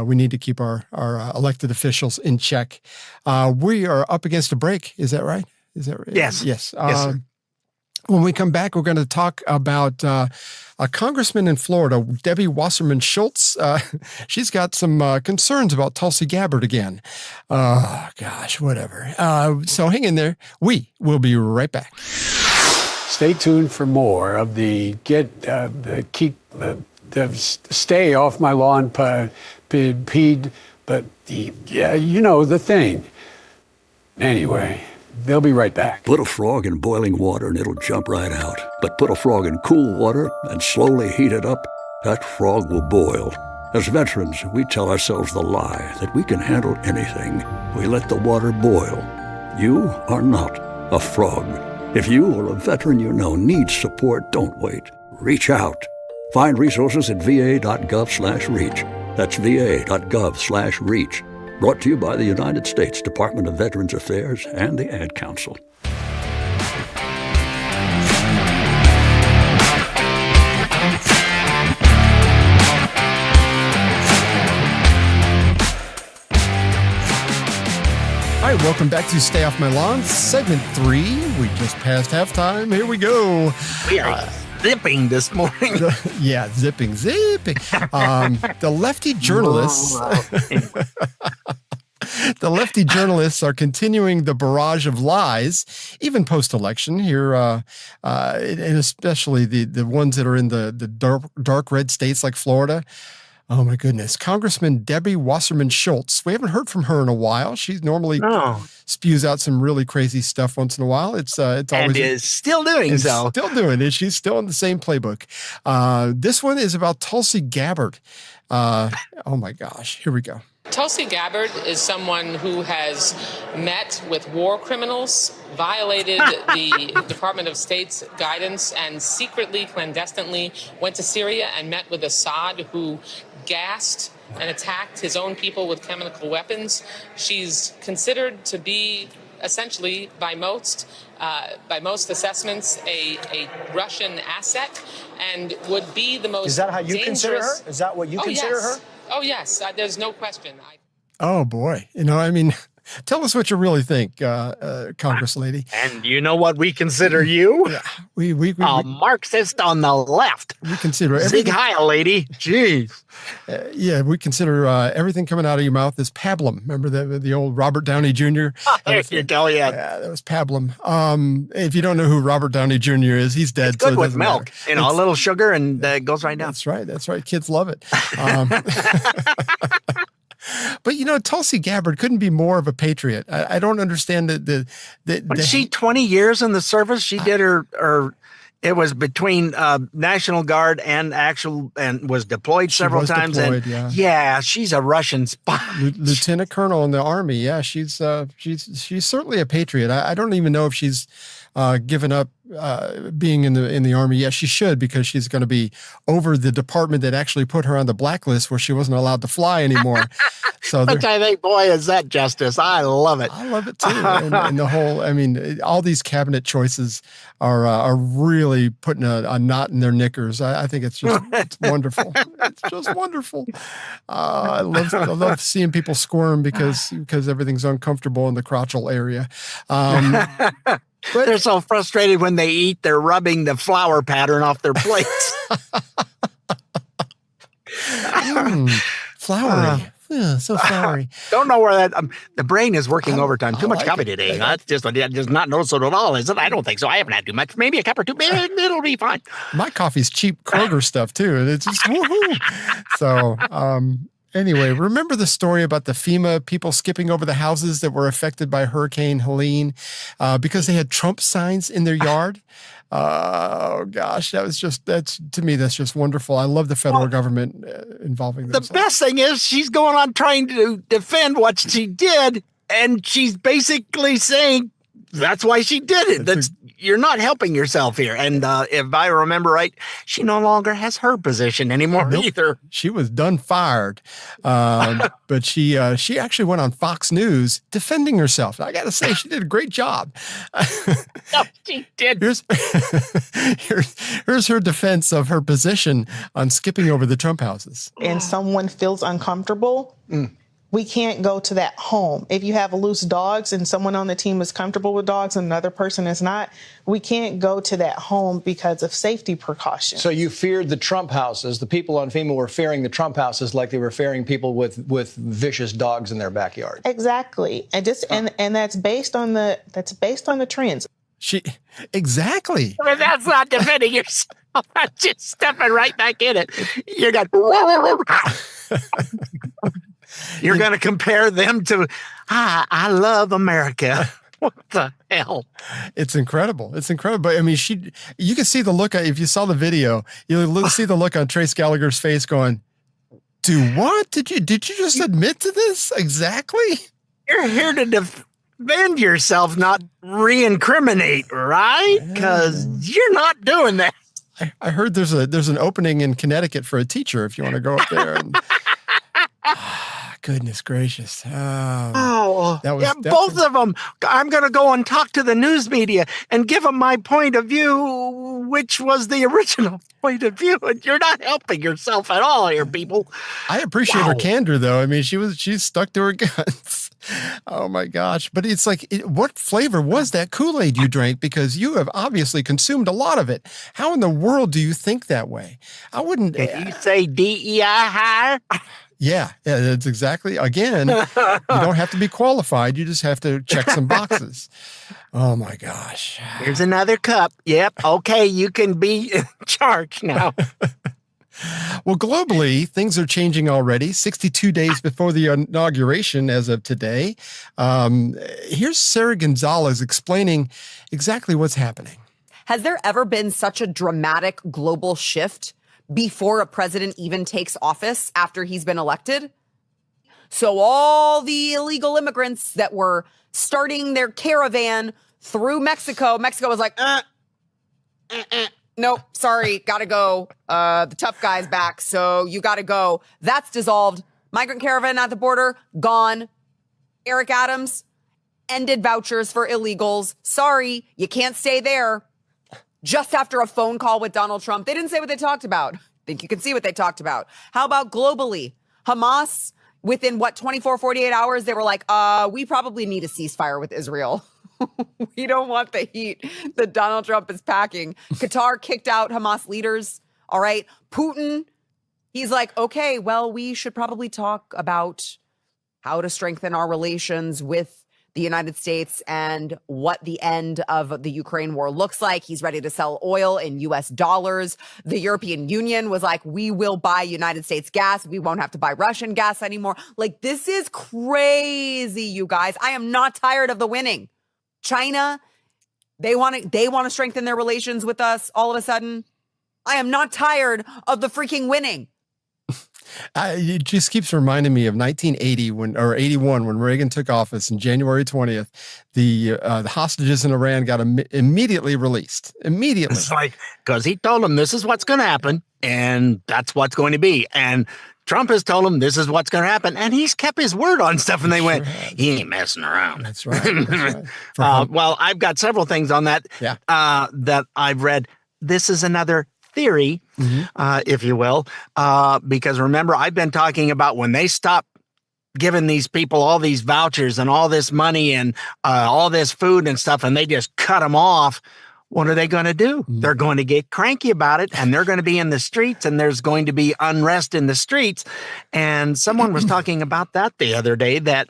We need to keep our elected officials in check. We are up against a break. Is that right? Yes. Yes. Yes, sir. When we come back, we're going to talk about a congressman in Florida, Debbie Wasserman Schultz. She's got some concerns about Tulsi Gabbard again. Oh, gosh, whatever. So hang in there. We will be right back. Stay tuned for more of the stay off my lawn, peed, but the thing. Anyway, they'll be right back. Put a frog in boiling water and it'll jump right out. But put a frog in cool water and slowly heat it up, that frog will boil. As veterans, we tell ourselves the lie that we can handle anything. We let the water boil. You are not a frog. If you or a veteran you know needs support, don't wait. Reach out. Find resources at va.gov/reach. That's va.gov/reach. Brought to you by the United States Department of Veterans Affairs and the Ad Council. All right, welcome back to Stay Off My Lawn, segment 3. We just passed halftime. Here we go. We are zipping this morning. Zipping. The lefty journalists. The lefty journalists are continuing the barrage of lies, even post-election here, and especially the ones that are in the dark red states like Florida. Oh, my goodness. Congressman Debbie Wasserman Schultz. We haven't heard from her in a while. She normally spews out some really crazy stuff once in a while. It's always... And is still doing so. Still doing it. She's still in the same playbook. This one is about Tulsi Gabbard. Oh, my gosh. Here we go. Tulsi Gabbard is someone who has met with war criminals, violated the Department of State's guidance, and secretly, clandestinely went to Syria and met with Assad, who gassed and attacked his own people with chemical weapons. She's considered to be essentially, by most assessments, a Russian asset, and would be the most. Is that how you dangerous... consider her? Is that what you consider her? Oh, yes. There's no question. Oh, boy. Tell us what you really think, Congress lady. And you know what we consider you? Yeah, we Marxist on the left. We consider everything. Zig Heil, lady. Jeez. We consider everything coming out of your mouth is pablum. Remember the old Robert Downey Jr.? Oh, there you go, yeah. That was pablum. If you don't know who Robert Downey Jr. is, he's dead. It's good with milk. Matter. A little sugar and it goes right down. That's right. Kids love it. But, Tulsi Gabbard couldn't be more of a patriot. I don't understand Was she 20 years in the service? She did her it was between National Guard and was deployed several times. Deployed, she's a Russian spy. Lieutenant Colonel in the Army. Yeah, she's certainly a patriot. I don't even know if she's given up being in the Army. Yes, she should, because she's going to be over the department that actually put her on the blacklist where she wasn't allowed to fly anymore. So Which I think, boy, is that justice. I love it. I love it too. And the whole, I mean, all these cabinet choices are really putting a knot in their knickers. I think it's wonderful. It's just wonderful. I love seeing people squirm because everything's uncomfortable in the crotchal area. But they're so frustrated when they eat, they're rubbing the flower pattern off their plates. Flowery. So flowery. Don't know where that the brain is working overtime. Too much coffee today. That's just not noticeable at all, is it? I don't think so. I haven't had too much. Maybe a cup or two. Maybe it'll be fine. My coffee's cheap Kroger stuff too, and it's just woohoo. So anyway, remember the story about the FEMA people skipping over the houses that were affected by Hurricane Helene because they had Trump signs in their yard? Oh gosh, that's just wonderful. I love the federal government involving themselves. The best thing is she's going on trying to defend what she did, and she's basically saying that's why she did it. You're not helping yourself here. And if I remember right, she no longer has her position anymore either. She was done fired. But she actually went on Fox News defending herself. I got to say, she did a great job. No, she did. Here's her defense of her position on skipping over the Trump houses. And someone feels uncomfortable, we can't go to that home. If you have loose dogs and someone on the team is comfortable with dogs and another person is not, we can't go to that home because of safety precautions. So you feared the Trump houses. The people on FEMA were fearing the Trump houses like they were fearing people with vicious dogs in their backyard. Exactly. And that's based on the trends. Exactly. I mean, that's not defending yourself. That's just stepping right back in it. You got You're going to compare them to, I love America. What the hell? It's incredible. It's incredible. But I mean, you can see the look, if you saw the video, you'll see the look on Trace Gallagher's face going, do what? Did you just admit to this? Exactly. You're here to defend yourself, not re-incriminate, right? Because you're not doing that. I heard there's an opening in Connecticut for a teacher if you want to go up there. And, goodness gracious. Both of them. I'm going to go and talk to the news media and give them my point of view, which was the original point of view. And you're not helping yourself at all here, people. I appreciate her candor, though. I mean, she's stuck to her guns. Oh, my gosh. But it's like, what flavor was that Kool-Aid you drank? Because you have obviously consumed a lot of it. How in the world do you think that way? I wouldn't. Did you say DEI higher? Yeah, that's exactly. Again, you don't have to be qualified. You just have to check some boxes. Oh, my gosh. Here's another cup. Yep. Okay, you can be in charge now. Well, globally, things are changing already. 62 days before the inauguration as of today. Here's Sarah Gonzalez explaining exactly what's happening. Has there ever been such a dramatic global shift before a president even takes office after he's been elected? So all the illegal immigrants that were starting their caravan through Mexico was like, nope, sorry, gotta go. The tough guy's back, so you gotta go. That's dissolved. Migrant caravan at the border, gone. Eric Adams ended vouchers for illegals. Sorry, you can't stay there. Just after a phone call with Donald Trump. They didn't say what they talked about. I think you can see what they talked about. How about globally? Hamas, within 48 hours, they were like, we probably need a ceasefire with Israel. We don't want the heat that Donald Trump is packing. Qatar kicked out Hamas leaders. All right. Putin, he's like, okay, well, we should probably talk about how to strengthen our relations with the United States and what the end of the Ukraine war looks like. He's ready to sell oil in US dollars. The European Union was like, we will buy United States gas. We won't have to buy Russian gas anymore. Like, this is crazy, you guys. I am not tired of the winning. China, they want to strengthen their relations with us all of a sudden. I am not tired of the freaking winning. It just keeps reminding me of 1980 81 when Reagan took office on January 20th. The hostages in Iran got immediately released. Immediately. It's like, because he told them this is what's going to happen and that's what's going to be. And Trump has told them this is what's going to happen, and he's kept his word on stuff. And they went, he ain't messing around. That's right. That's right. Well, I've got several things on that that I've read. This is another theory, if you will, because remember, I've been talking about when they stop giving these people all these vouchers and all this money and all this food and stuff, and they just cut them off. What are they going to do? They're going to get cranky about it, and they're going to be in the streets, and there's going to be unrest in the streets. And someone was talking about that the other day, that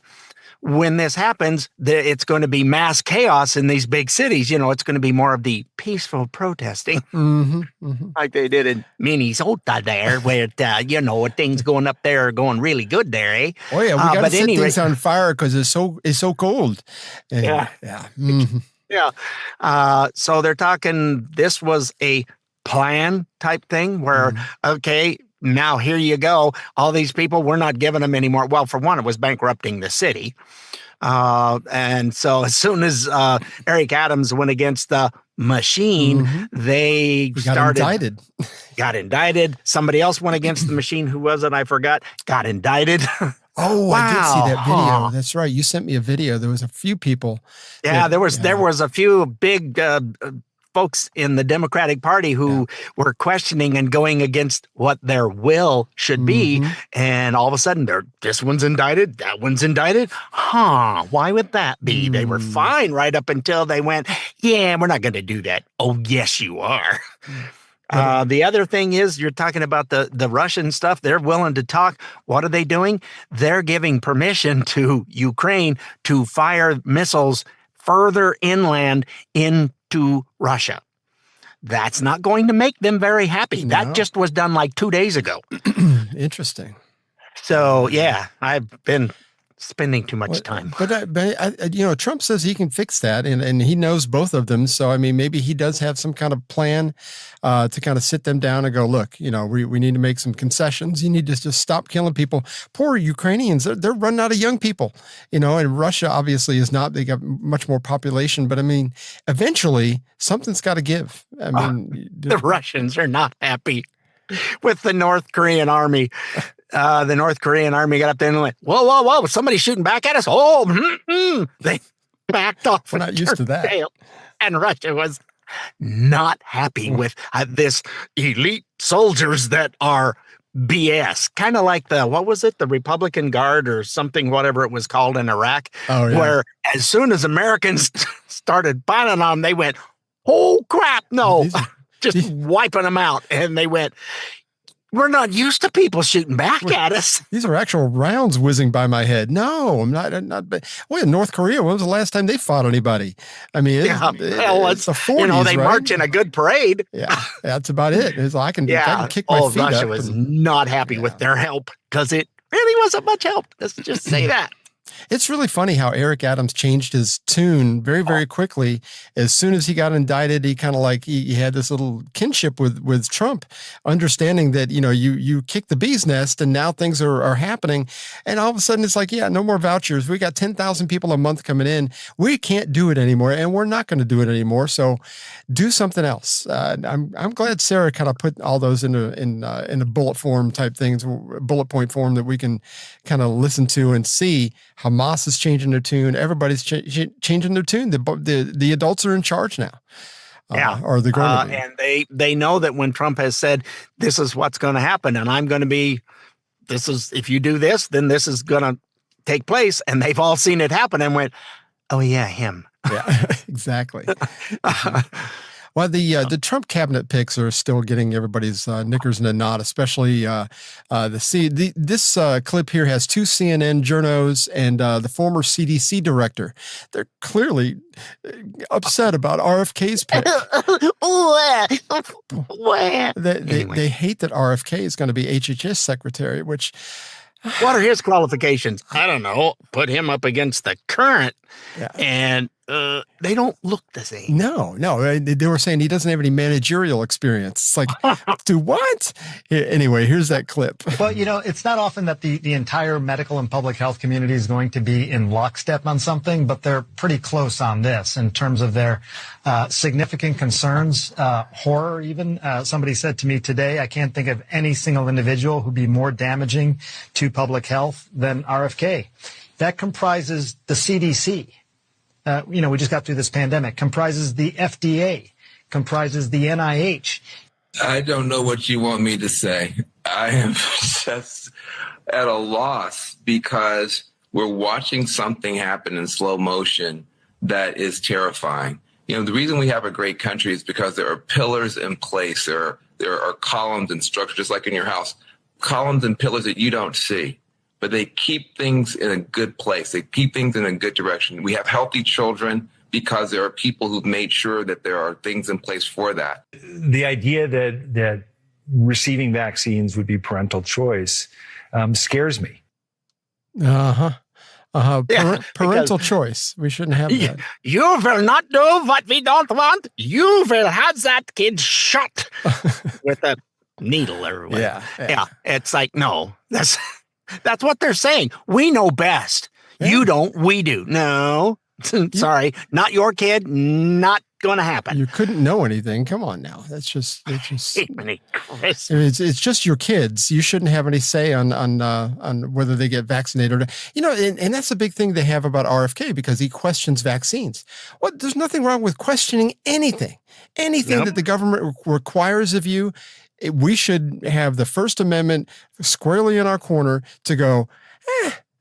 when this happens, it's going to be mass chaos in these big cities. You know, it's going to be more of the peaceful protesting, like they did in Minnesota there, where, you know, things going up there are going really good there, eh? Oh, yeah, we got to set things on fire because it's so cold. And, yeah. So they're talking, this was a plan type thing where, okay, now here you go. All these people, we're not giving them anymore. Well, for one, it was bankrupting the city. And so as soon as Eric Adams went against the machine, they got indicted. Somebody else went against the machine. Who was it? I forgot. Got indicted. Oh, wow. I did see that video. That's right. You sent me a video. There was a few people. Yeah, there was a few big folks in the Democratic Party who were questioning and going against what their will should be. And all of a sudden, this one's indicted, that one's indicted. Why would that be? They were fine right up until they went, yeah, we're not going to do that. Oh, yes, you are. The other thing is, you're talking about the Russian stuff. They're willing to talk. What are they doing? They're giving permission to Ukraine to fire missiles further inland into Russia. That's not going to make them very happy. No. That just was done like 2 days ago. Interesting. So, yeah, I've been spending too much time. But you know, Trump says he can fix that, and he knows both of them. So, I mean, maybe he does have some kind of plan to kind of sit them down and go, look, you know, we need to make some concessions. You need to just stop killing people. Poor Ukrainians, they're running out of young people, you know, and Russia obviously is not. They got much more population, but I mean, eventually something's got to give. I mean, the Russians are not happy with the North Korean army. The North Korean army got up there and went, whoa, whoa, whoa, somebody's shooting back at us. Oh, they backed off. We're not used to that. And Russia was not happy with this elite soldiers that are BS. Kind of like what was it? The Republican Guard or something, whatever it was called in Iraq, where as soon as Americans started fighting on them, they went, oh, crap, no, just wiping them out. And they went, we're not used to people shooting back at us. These are actual rounds whizzing by my head. No, I'm not. Well, in North Korea, when was the last time they fought anybody? I mean, it's the 40s, you know, they march in a good parade. Yeah, that's about it. It's like, I can kick my feet Russia up. Was not happy with their help because it really wasn't much help. Let's just say that. It's really funny how Eric Adams changed his tune very, very quickly. As soon as he got indicted, he kind of like, he had this little kinship with Trump, understanding that, you know, you kick the bee's nest and now things are happening. And all of a sudden it's like, yeah, no more vouchers. We got 10,000 people a month coming in. We can't do it anymore. And we're not going to do it anymore. So do something else. I'm glad Sarah kind of put all those in a bullet form type things, bullet point form that we can kind of listen to and see. Hamas is changing their tune. Everybody's changing their tune. The adults are in charge now. Or they're going to be. And they know that when Trump has said, this is what's going to happen, and I'm going to be, if you do this, then this is going to take place. And they've all seen it happen and went, oh yeah, him. Yeah, exactly. Well, the Trump cabinet picks are still getting everybody's knickers in a knot, especially this clip here has two CNN journos and the former CDC director. They're clearly upset about RFK's pick. They hate that RFK is going to be HHS secretary, which... What are his qualifications? I don't know. Put him up against the current Yeah. And they don't look the same. No. They were saying he doesn't have any managerial experience. It's like, do what? Anyway, here's that clip. Well, it's not often that the entire medical and public health community is going to be in lockstep on something, but they're pretty close on this in terms of their significant concerns, horror even. Somebody said to me today, I can't think of any single individual who'd be more damaging to public health than RFK. That comprises the CDC. We just got through this pandemic, comprises the FDA, comprises the NIH. I don't know what you want me to say. I am just at a loss because we're watching something happen in slow motion that is terrifying. The reason we have a great country is because there are pillars in place. There are columns and structures, just like in your house, columns and pillars that you don't see. But they keep things in a good place. They keep things in a good direction. We have healthy children because there are people who've made sure that there are things in place for that. The idea that receiving vaccines would be parental choice scares me. Parental choice. We shouldn't have that. You will not do what we don't want. You will have that kid shot with a needle or whatever. Yeah. It's like, no, that's what they're saying. We know best. Yeah. You don't. We do. No. Sorry. Not your kid. Not going to happen. You couldn't know anything. Come on now. It's just it's just your kids. You shouldn't have any say on whether they get vaccinated or not. And that's the big thing they have about RFK because he questions vaccines. There's nothing wrong with questioning anything. Anything that the government requires of you. We should have the First Amendment squarely in our corner to go,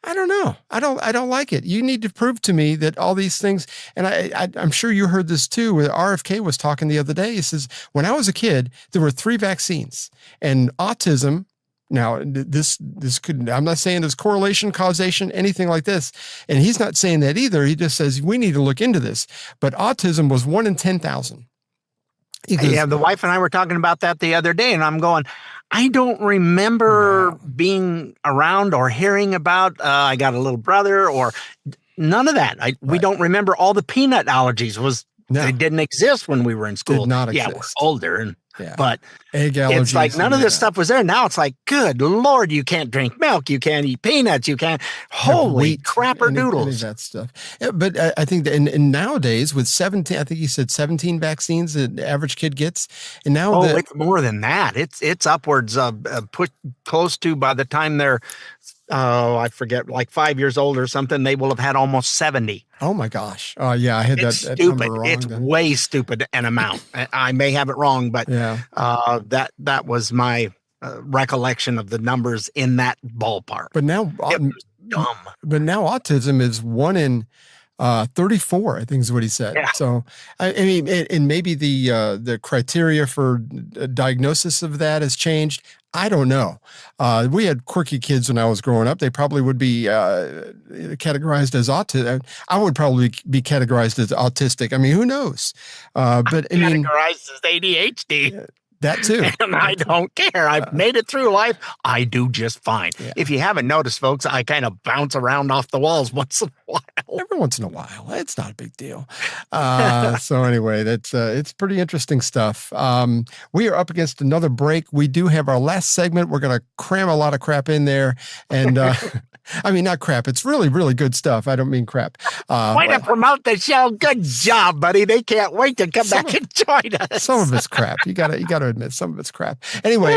I don't know. I don't like it. You need to prove to me that all these things, and I'm sure you heard this too, where RFK was talking the other day. He says, when I was a kid, there were 3 vaccines and autism. Now, this could, I'm not saying there's correlation, causation, anything like this. And he's not saying that either. He just says, we need to look into this. But autism was 1 in 10,000. Yeah, the wife and I were talking about that the other day, and I'm going, I don't remember being around or hearing about, I got a little brother or none of that. We don't remember all the peanut allergies they didn't exist when we were in school. Did not exist. Yeah, we're older, but egg allergies. It's like none of this stuff was there. Now it's like, good Lord, you can't drink milk. You can't eat peanuts. You can't. Holy crapper noodles. Any of that stuff. Yeah, but I think that in nowadays with 17, I think you said 17 vaccines that the average kid gets. And now it's more than that. It's upwards of put close to by the time they're, I forget, like 5 years old or something, they will have had almost 70. Oh my gosh. Oh yeah. I had that number wrong. It's way stupid an amount. I may have it wrong, but that was my recollection of the numbers in that ballpark. But now, dumb. But now autism is 1 in 34, I think is what he said. Yeah. So, I mean, and maybe the criteria for diagnosis of that has changed. I don't know. We had quirky kids when I was growing up. They probably would be categorized as autistic. I would probably be categorized as autistic. I mean, who knows? But I mean, categorized as ADHD. That too. And I don't care. I've made it through life. I do just fine. Yeah. If you haven't noticed, folks, I kind of bounce around off the walls once in a while. Every once in a while. It's not a big deal. So anyway, it's pretty interesting stuff. We are up against another break. We do have our last segment. We're going to cram a lot of crap in there. And I mean, not crap. It's really, really good stuff. I don't mean crap. Way to promote the show. Good job, buddy. They can't wait to come back and join us. Some of it's crap. You got to admit, some of it's crap. Anyway,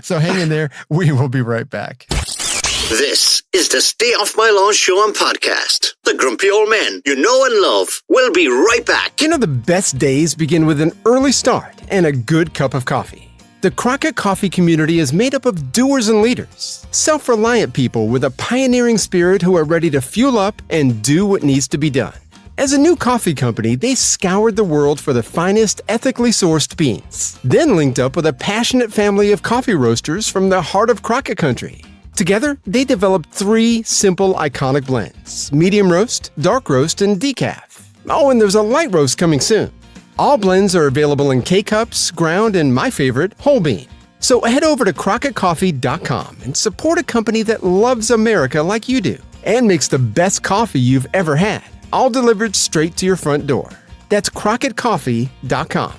so hang in there. We will be right back. This is the Stay Off My Lawn show and podcast. The grumpy old men you know and love. We'll be right back. You know, the best days begin with an early start and a good cup of coffee. The Crockett Coffee community is made up of doers and leaders, self-reliant people with a pioneering spirit who are ready to fuel up and do what needs to be done. As a new coffee company, they scoured the world for the finest ethically sourced beans, then linked up with a passionate family of coffee roasters from the heart of Crockett country. Together, they developed 3 simple, iconic blends: medium roast, dark roast, and decaf. Oh, and there's a light roast coming soon. All blends are available in K-Cups, ground, and my favorite, whole bean. So head over to CrockettCoffee.com and support a company that loves America like you do. and makes the best coffee you've ever had, all delivered straight to your front door. That's CrockettCoffee.com.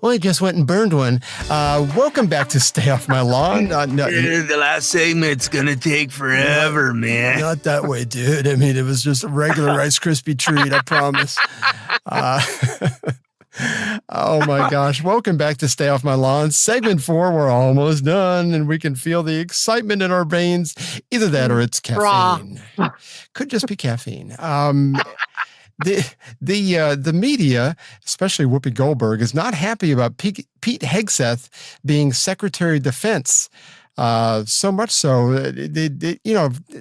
Well, I just went and burned one. Welcome back to Stay Off My Lawn. The last segment's gonna take forever, man. Not that way, dude. I mean, it was just a regular Rice Krispie treat, I promise. Oh my gosh. Welcome back to Stay Off My Lawn. Segment 4, we're almost done, and we can feel the excitement in our veins. Either that or it's caffeine. Could just be caffeine. The media, especially Whoopi Goldberg, is not happy about Pete Hegseth being Secretary of Defense. So much so, they,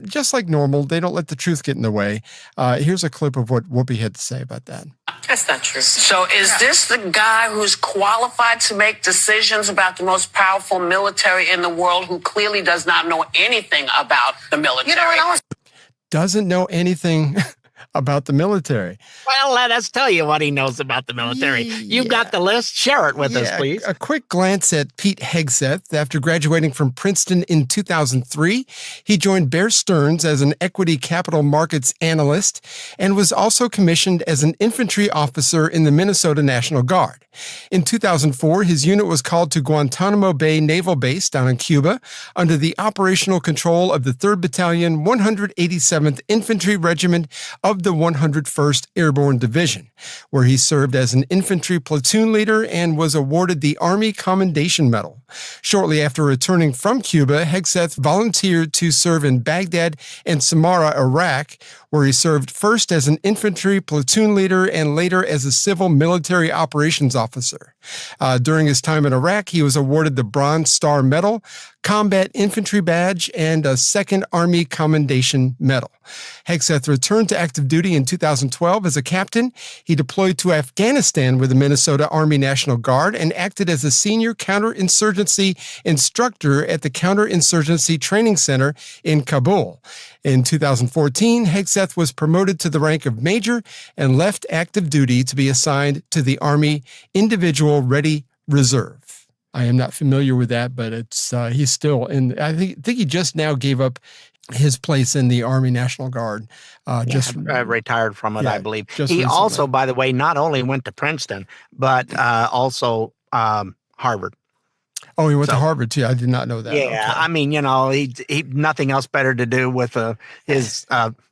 just like normal, they don't let the truth get in the way. Here's a clip of what Whoopi had to say about that. That's not true. So is this the guy who's qualified to make decisions about the most powerful military in the world, who clearly does not know anything about the military? Doesn't know anything about the military. Well, let us tell you what he knows about the military. You've got the list. Share it with us, please. A quick glance at Pete Hegseth. After graduating from Princeton in 2003, he joined Bear Stearns as an equity capital markets analyst and was also commissioned as an infantry officer in the Minnesota National Guard. In 2004, his unit was called to Guantanamo Bay Naval Base down in Cuba under the operational control of the 3rd Battalion, 187th Infantry Regiment of the 101st Airborne Division, where he served as an infantry platoon leader and was awarded the Army Commendation Medal. Shortly after returning from Cuba, Hegseth volunteered to serve in Baghdad and Samarra, Iraq, where he served first as an infantry platoon leader and later as a civil military operations officer. During his time in Iraq, he was awarded the Bronze Star Medal, Combat Infantry Badge, and a Second Army Commendation Medal. Hegseth returned to active duty in 2012 as a captain. He deployed to Afghanistan with the Minnesota Army National Guard and acted as a senior counterinsurgency instructor at the Counterinsurgency Training Center in Kabul. In 2014, Hegseth was promoted to the rank of major and left active duty to be assigned to the Army Individual Ready Reserve. I am not familiar with that, but it's he's still in. I think he just now gave up his place in the Army National Guard. Just retired from it, I believe. He recently. also, by the way, not only went to Princeton, but also Harvard. Oh, he went to Harvard too. I did not know that. Yeah, Okay. I mean, he nothing else better to do with his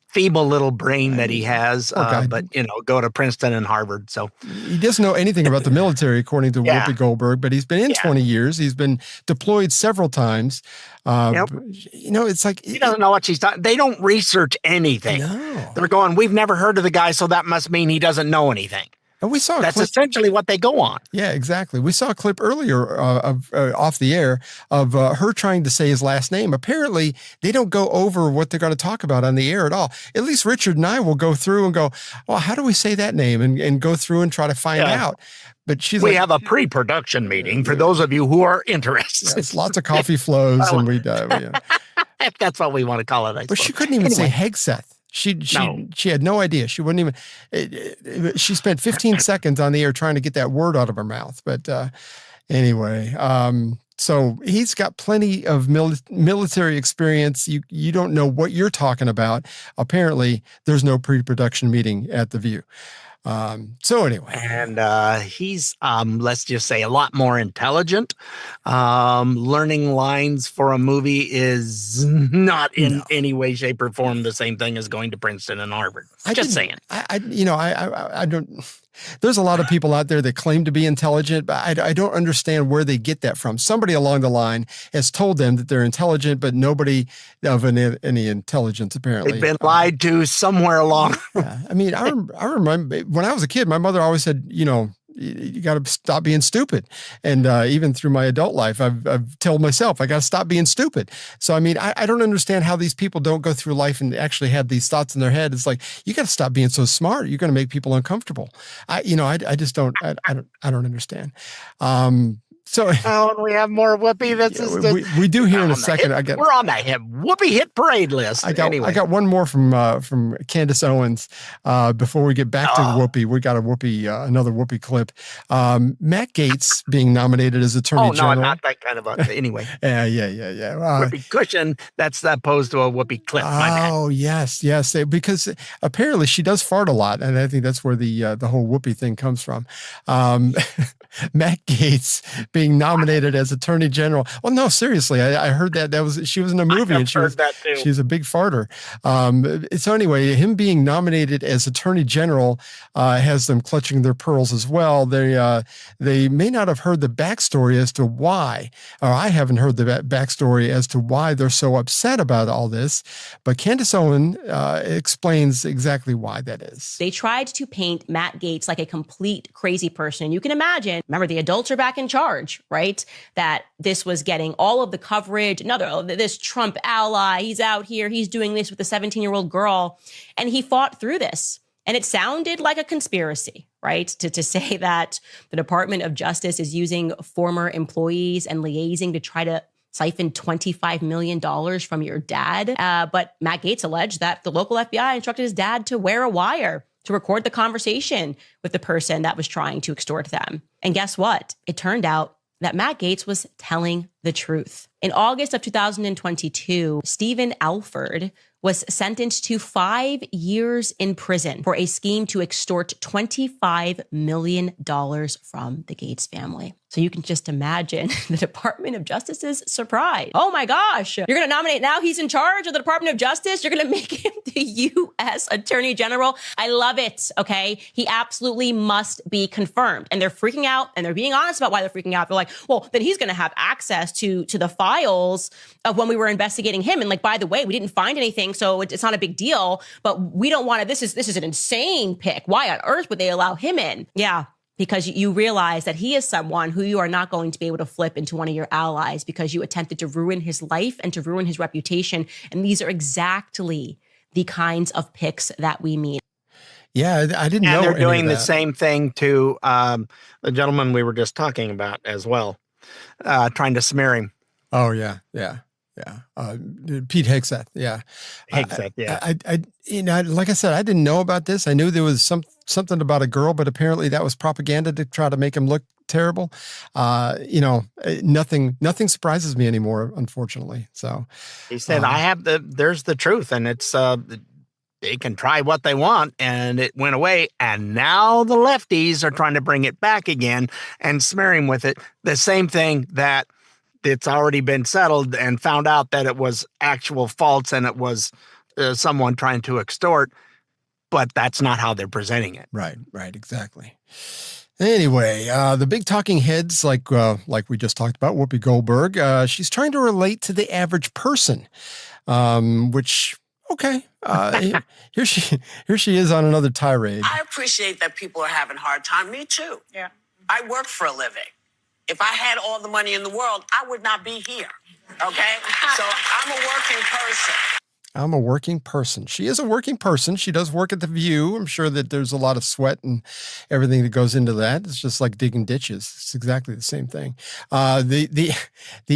feeble little brain that he has, but go to Princeton and Harvard. So he doesn't know anything about the military, according to Yeah. Whoopi Goldberg, but he's been in 20 years. He's been deployed several times. It's like he doesn't know what she's done. They don't research anything. No. They're going, we've never heard of the guy, so that must mean he doesn't know anything. And we saw that's essentially what they go on. Yeah, exactly. We saw a clip earlier off the air of her trying to say his last name. Apparently, they don't go over what they're going to talk about on the air at all. At least Richard and I will go through and go, well, how do we say that name? And go through and try to find out. But we have a pre-production meeting for those of you who are interested. Yes, lots of coffee flows, and if that's what we want to call it. But she couldn't even say Hegseth. She had no idea. She wouldn't even. She spent 15 seconds on the air trying to get that word out of her mouth. But anyway, so he's got plenty of military experience. You don't know what you're talking about. Apparently, there's no pre-production meeting at The View. So anyway, and he's let's just say a lot more intelligent. Learning lines for a movie is not in any way, shape, or form the same thing as going to Princeton and Harvard. Just saying. I don't. There's a lot of people out there that claim to be intelligent, but I don't understand where they get that from. Somebody along the line has told them that they're intelligent, but nobody of any intelligence apparently. They've been lied to somewhere along. Yeah. I mean, I remember when I was a kid, my mother always said, you got to stop being stupid. And even through my adult life, I've told myself I got to stop being stupid. So, I mean, I don't understand how these people don't go through life and actually have these thoughts in their head. It's like, you got to stop being so smart. You're going to make people uncomfortable. I just don't, I don't understand. So and we have more Whoopi. This is the, we do hear in a on the second. hit- we're on the Whoopi hit parade list. I got one more from Candace Owens. Before we get back to Whoopi, we got another Whoopi clip. Matt Gaetz being nominated as Attorney General. No, not that kind of a. Anyway. Yeah. Whoopi cushion. That's opposed to a Whoopi clip. My bad. Oh yes, because apparently she does fart a lot, and I think that's where the whole Whoopi thing comes from. Matt Gaetz being nominated as Attorney General. Well, no, seriously, I heard that she was in a movie, and she's a big farter. So anyway, him being nominated as Attorney General has them clutching their pearls as well. They may not have heard the backstory as to why, or I haven't heard the backstory as to why they're so upset about all this. But Candace Owens explains exactly why that is. They tried to paint Matt Gaetz like a complete crazy person. You can imagine, remember, the adults are back in charge, right? That this was getting all of the coverage. This Trump ally, he's out here, he's doing this with a 17-year-old girl. And he fought through this. And it sounded like a conspiracy, right? To say that the Department of Justice is using former employees and liaising to try to siphon $25 million from your dad. But Matt Gaetz alleged that the local FBI instructed his dad to wear a wire to record the conversation with the person that was trying to extort them. And guess what? It turned out that Matt Gaetz was telling the truth. In August of 2022, Stephen Alford was sentenced to 5 years in prison for a scheme to extort $25 million from the Gaetz family. So you can just imagine the Department of Justice's surprise. Oh my gosh, you're going to nominate now? He's in charge of the Department of Justice? You're going to make him the U.S. Attorney General? I love it, okay? He absolutely must be confirmed. And they're freaking out, and they're being honest about why they're freaking out. They're like, well, then he's going to have access to the files of when we were investigating him. And like, by the way, we didn't find anything, so it's not a big deal, but we don't want to, this is an insane pick. Why on earth would they allow him in? Yeah. Because you realize that he is someone who you are not going to be able to flip into one of your allies because you attempted to ruin his life and to ruin his reputation. And these are exactly the kinds of picks that we meet. Yeah, I didn't know. And they're doing the same thing to the gentleman we were just talking about as well, trying to smear him. Oh, yeah. Pete Hegseth. Yeah. Hegseth, yeah. I like I said, I didn't know about this. I knew there was something about a girl, but apparently that was propaganda to try to make him look terrible. Nothing surprises me anymore, unfortunately. So he said, there's the truth, and it's, they can try what they want, and it went away. And now the lefties are trying to bring it back again and smear him with it. The same thing that it's already been settled and found out that it was actual faults and it was someone trying to extort, but that's not how they're presenting it. Right, exactly. Anyway, the big talking heads, like we just talked about, Whoopi Goldberg, she's trying to relate to the average person, which, okay, here she is on another tirade. I appreciate that people are having a hard time. Me too. Yeah. I work for a living. If I had all the money in the world, I would not be here. Okay? So I'm a working person. I'm a working person. She is a working person. She does work at The View. I'm sure that there's a lot of sweat and everything that goes into that. It's just like digging ditches. It's exactly the same thing. The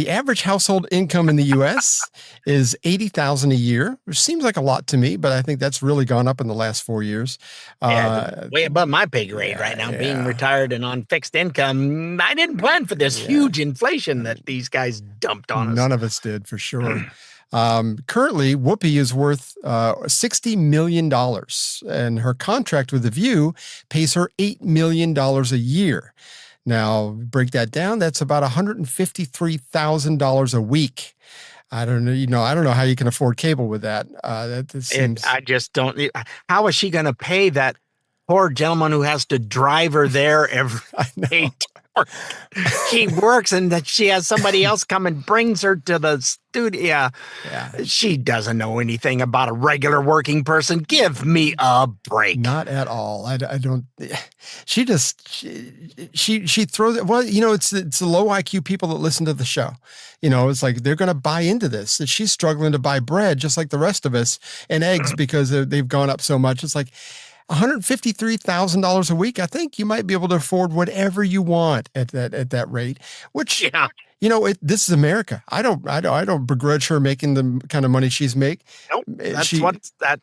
average household income in the U.S. is $80,000 a year, which seems like a lot to me, but I think that's really gone up in the last 4 years. Way above my pay grade right now, being retired and on fixed income. I didn't plan for this huge inflation that these guys dumped on us. None of us did, for sure. Currently, Whoopi is worth $60 million, and her contract with The View pays her $8 million a year. Now, break that down, that's about $153,000 a week. I don't know. I don't know how you can afford cable with that. That seems... I just don't. How is she going to pay that poor gentleman who has to drive her there every day? She works and that she has somebody else come and brings her to the studio. Yeah. She doesn't know anything about a regular working person. Give me a break. Not at all. I don't. She throws it. Well, it's the low IQ people that listen to the show. It's like they're going to buy into this. That she's struggling to buy bread just like the rest of us and eggs because they've gone up so much. It's like, $153,000 a week, I think you might be able to afford whatever you want at that rate, which, this is America. I don't begrudge her making the kind of money she's making. Nope. That's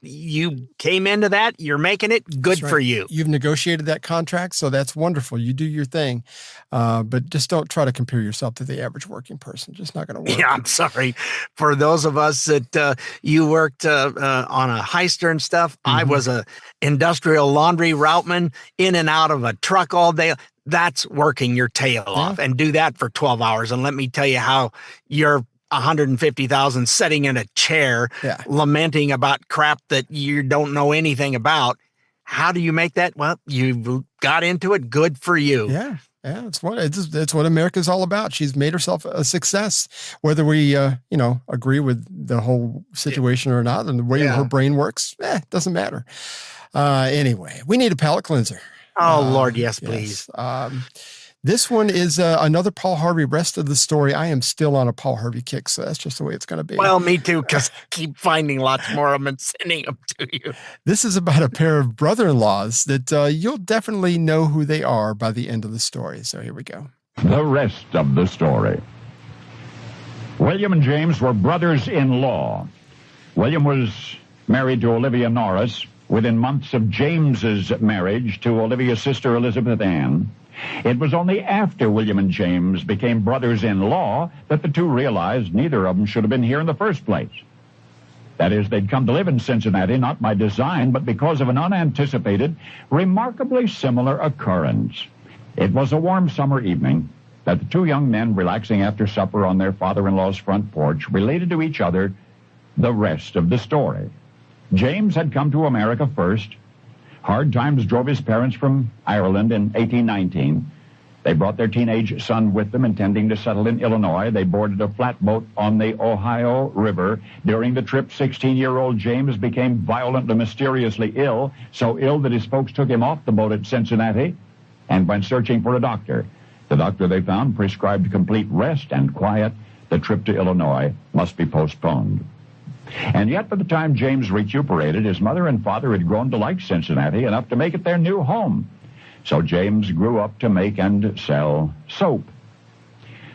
you came into that. You're making it good for you. You've negotiated that contract. So that's wonderful. You do your thing. But just don't try to compare yourself to the average working person. Just not going to work. Yeah, I'm sorry. For those of us that you worked on a heister and stuff, I was a industrial laundry routeman in and out of a truck all day. That's working your tail off, and do that for 12 hours. And let me tell you how you're $150,000 sitting in a chair, lamenting about crap that you don't know anything about. How do you make that? Well, you got into it. Good for you. Yeah. Yeah, it's what America's all about. She's made herself a success, whether we, agree with the whole situation or not, and the way her brain works, doesn't matter. Anyway, we need a palate cleanser. Oh, Lord, yes, please. This one is another Paul Harvey. Rest of the story, I am still on a Paul Harvey kick, so that's just the way it's going to be. Well, me too, because I keep finding lots more of them and sending them to you. This is about a pair of brother-in-laws that you'll definitely know who they are by the end of the story. So here we go. The rest of the story. William and James were brothers-in-law. William was married to Olivia Norris within months of James's marriage to Olivia's sister Elizabeth Ann. It was only after William and James became brothers-in-law that the two realized neither of them should have been here in the first place. That is, they'd come to live in Cincinnati not by design, but because of an unanticipated, remarkably similar occurrence. It was a warm summer evening that the two young men, relaxing after supper on their father-in-law's front porch, related to each other the rest of the story. James had come to America first. Hard times drove his parents from Ireland in 1819. They brought their teenage son with them, intending to settle in Illinois. They boarded a flatboat on the Ohio River. During the trip, 16-year-old James became violently, mysteriously ill, so ill that his folks took him off the boat at Cincinnati and went searching for a doctor. The doctor they found prescribed complete rest and quiet. The trip to Illinois must be postponed. And yet, by the time James recuperated, his mother and father had grown to like Cincinnati enough to make it their new home. So James grew up to make and sell soap.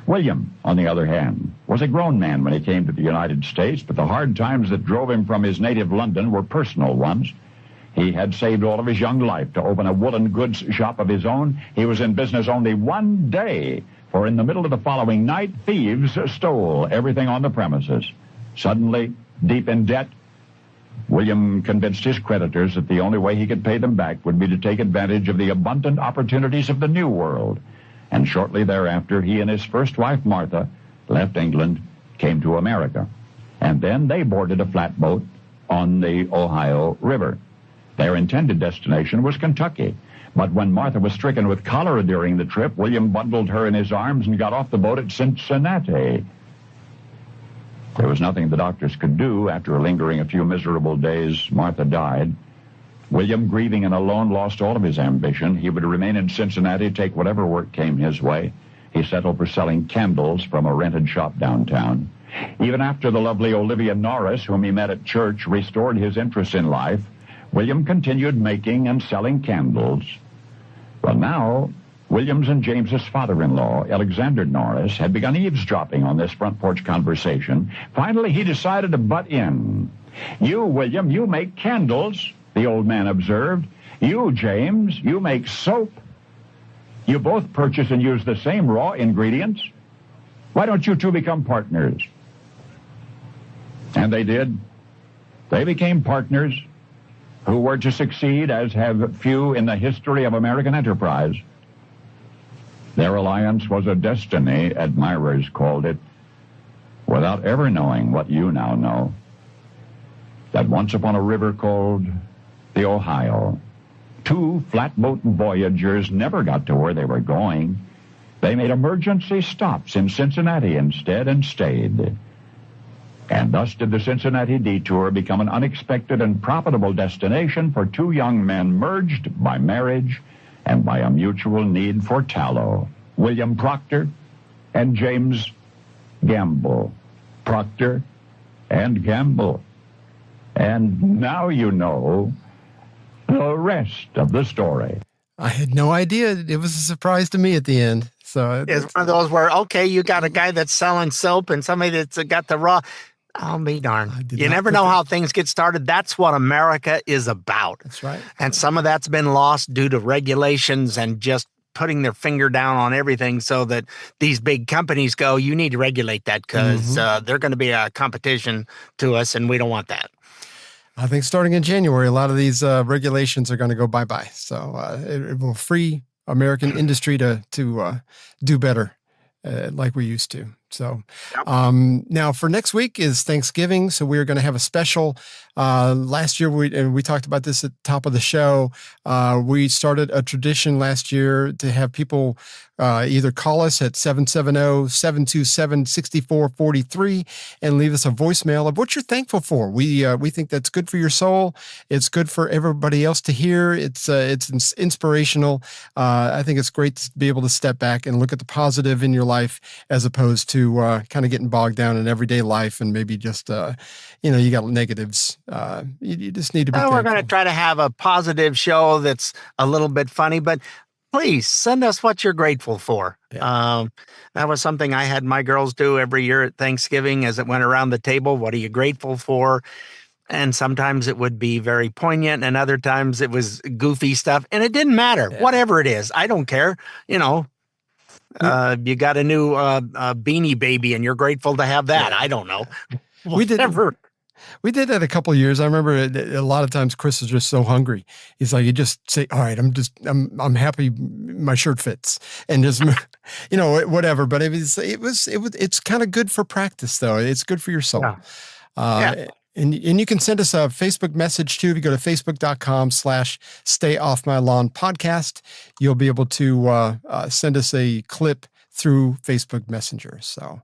William, on the other hand, was a grown man when he came to the United States, but the hard times that drove him from his native London were personal ones. He had saved all of his young life to open a woolen goods shop of his own. He was in business only one day, for in the middle of the following night, thieves stole everything on the premises. Suddenly, deep in debt, William convinced his creditors that the only way he could pay them back would be to take advantage of the abundant opportunities of the New World. And shortly thereafter, he and his first wife, Martha, left England, came to America. And then they boarded a flatboat on the Ohio River. Their intended destination was Kentucky. But when Martha was stricken with cholera during the trip, William bundled her in his arms and got off the boat at Cincinnati. There was nothing the doctors could do. After lingering a few miserable days, Martha died. William, grieving and alone, lost all of his ambition. He would remain in Cincinnati, take whatever work came his way. He settled for selling candles from a rented shop downtown. Even after the lovely Olivia Norris, whom he met at church, restored his interest in life, William continued making and selling candles. Well, now, William's and James's father-in-law, Alexander Norris, had begun eavesdropping on this front porch conversation. Finally, he decided to butt in. "You, William, you make candles," the old man observed. "You, James, you make soap. You both purchase and use the same raw ingredients. Why don't you two become partners?" And they did. They became partners who were to succeed as have few in the history of American enterprise. Their alliance was a destiny, admirers called it, without ever knowing what you now know, that once upon a river called the Ohio, two flatboat voyagers never got to where they were going. They made emergency stops in Cincinnati instead and stayed. And thus did the Cincinnati detour become an unexpected and profitable destination for two young men merged by marriage and by a mutual need for tallow. William Proctor and James Gamble. Proctor and Gamble. And now you know The rest of the story. I had no idea. It was a surprise to me at the end. So it's one of those where, okay, you got a guy that's selling soap and somebody that's got the raw. I'll be darned. You never know how things get started. That's what America is about. That's right. And some of that's been lost due to regulations and just putting their finger down on everything so that these big companies go, you need to regulate that because they're going to be a competition to us and we don't want that. I think starting in January, a lot of these regulations are going to go bye-bye. So it will free American industry to do better like we used to. So now for next week is Thanksgiving. So we're going to have a special. Last year, we talked about this at the top of the show. We started a tradition last year to have people either call us at 770-727-6443 and leave us a voicemail of what you're thankful for. We think that's good for your soul. It's good for everybody else to hear. It's inspirational. I think it's great to be able to step back and look at the positive in your life as opposed to kind of getting bogged down in everyday life and maybe just, you got negatives. You just need to be thankful. We're going to try to have a positive show that's a little bit funny, but please send us what you're grateful for. Yeah. That was something I had my girls do every year at Thanksgiving as it went around the table. What are you grateful for? And sometimes it would be very poignant and other times it was goofy stuff. And it didn't matter. Yeah. Whatever it is, I don't care. You got a new Beanie Baby and you're grateful to have that. Yeah. I don't know. We did that a couple of years. I remember a lot of times Chris is just so hungry. He's like, you just say, all right, I'm happy my shirt fits and just, whatever. But it's kind of good for practice though. It's good for your soul. Yeah. And you can send us a Facebook message too. If you go to facebook.com/stayoffmylawnpodcast, you'll be able to send us a clip through Facebook Messenger. So,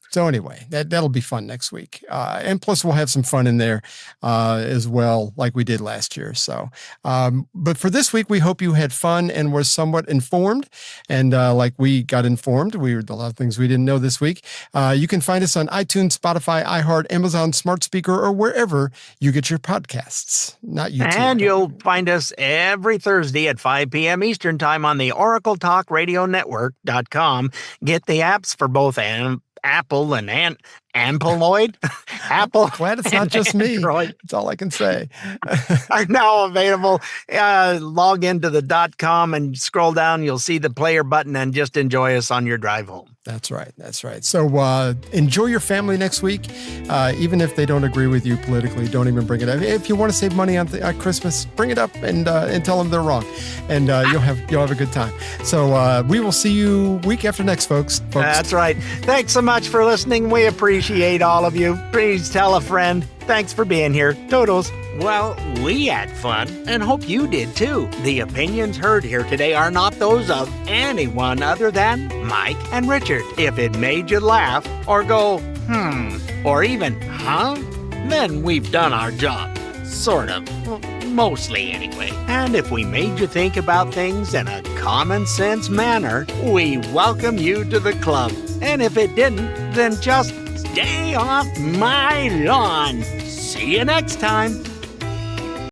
So anyway, that'll be fun next week. And plus we'll have some fun in there as well, like we did last year. So, but for this week, we hope you had fun and were somewhat informed. And like we got informed, a lot of things we didn't know this week. You can find us on iTunes, Spotify, iHeart, Amazon Smart Speaker, or wherever you get your podcasts, not YouTube. And you'll find us every Thursday at 5 p.m. Eastern Time on the OracleTalkRadioNetwork.com. Get the apps for both Apple and Ampeloid. Apple. Glad it's not just me. That's all I can say. Are now available. Log into the .com and scroll down. You'll see the player button and just enjoy us on your drive home. That's right. That's right. So enjoy your family next week. Even if they don't agree with you politically, don't even bring it up. If you want to save money on Christmas, bring it up and tell them they're wrong. And you'll have a good time. So we will see you week after next, folks. That's right. Thanks so much for listening. We appreciate all of you. Please tell a friend. Thanks for being here. Toodles. Well, we had fun and hope you did too. The opinions heard here today are not those of anyone other than Mike and Richard. If it made you laugh or go, or even, then we've done our job. Sort of. Well, mostly anyway. And if we made you think about things in a common sense manner, we welcome you to the club. And if it didn't, then just stay off my lawn. See you next time.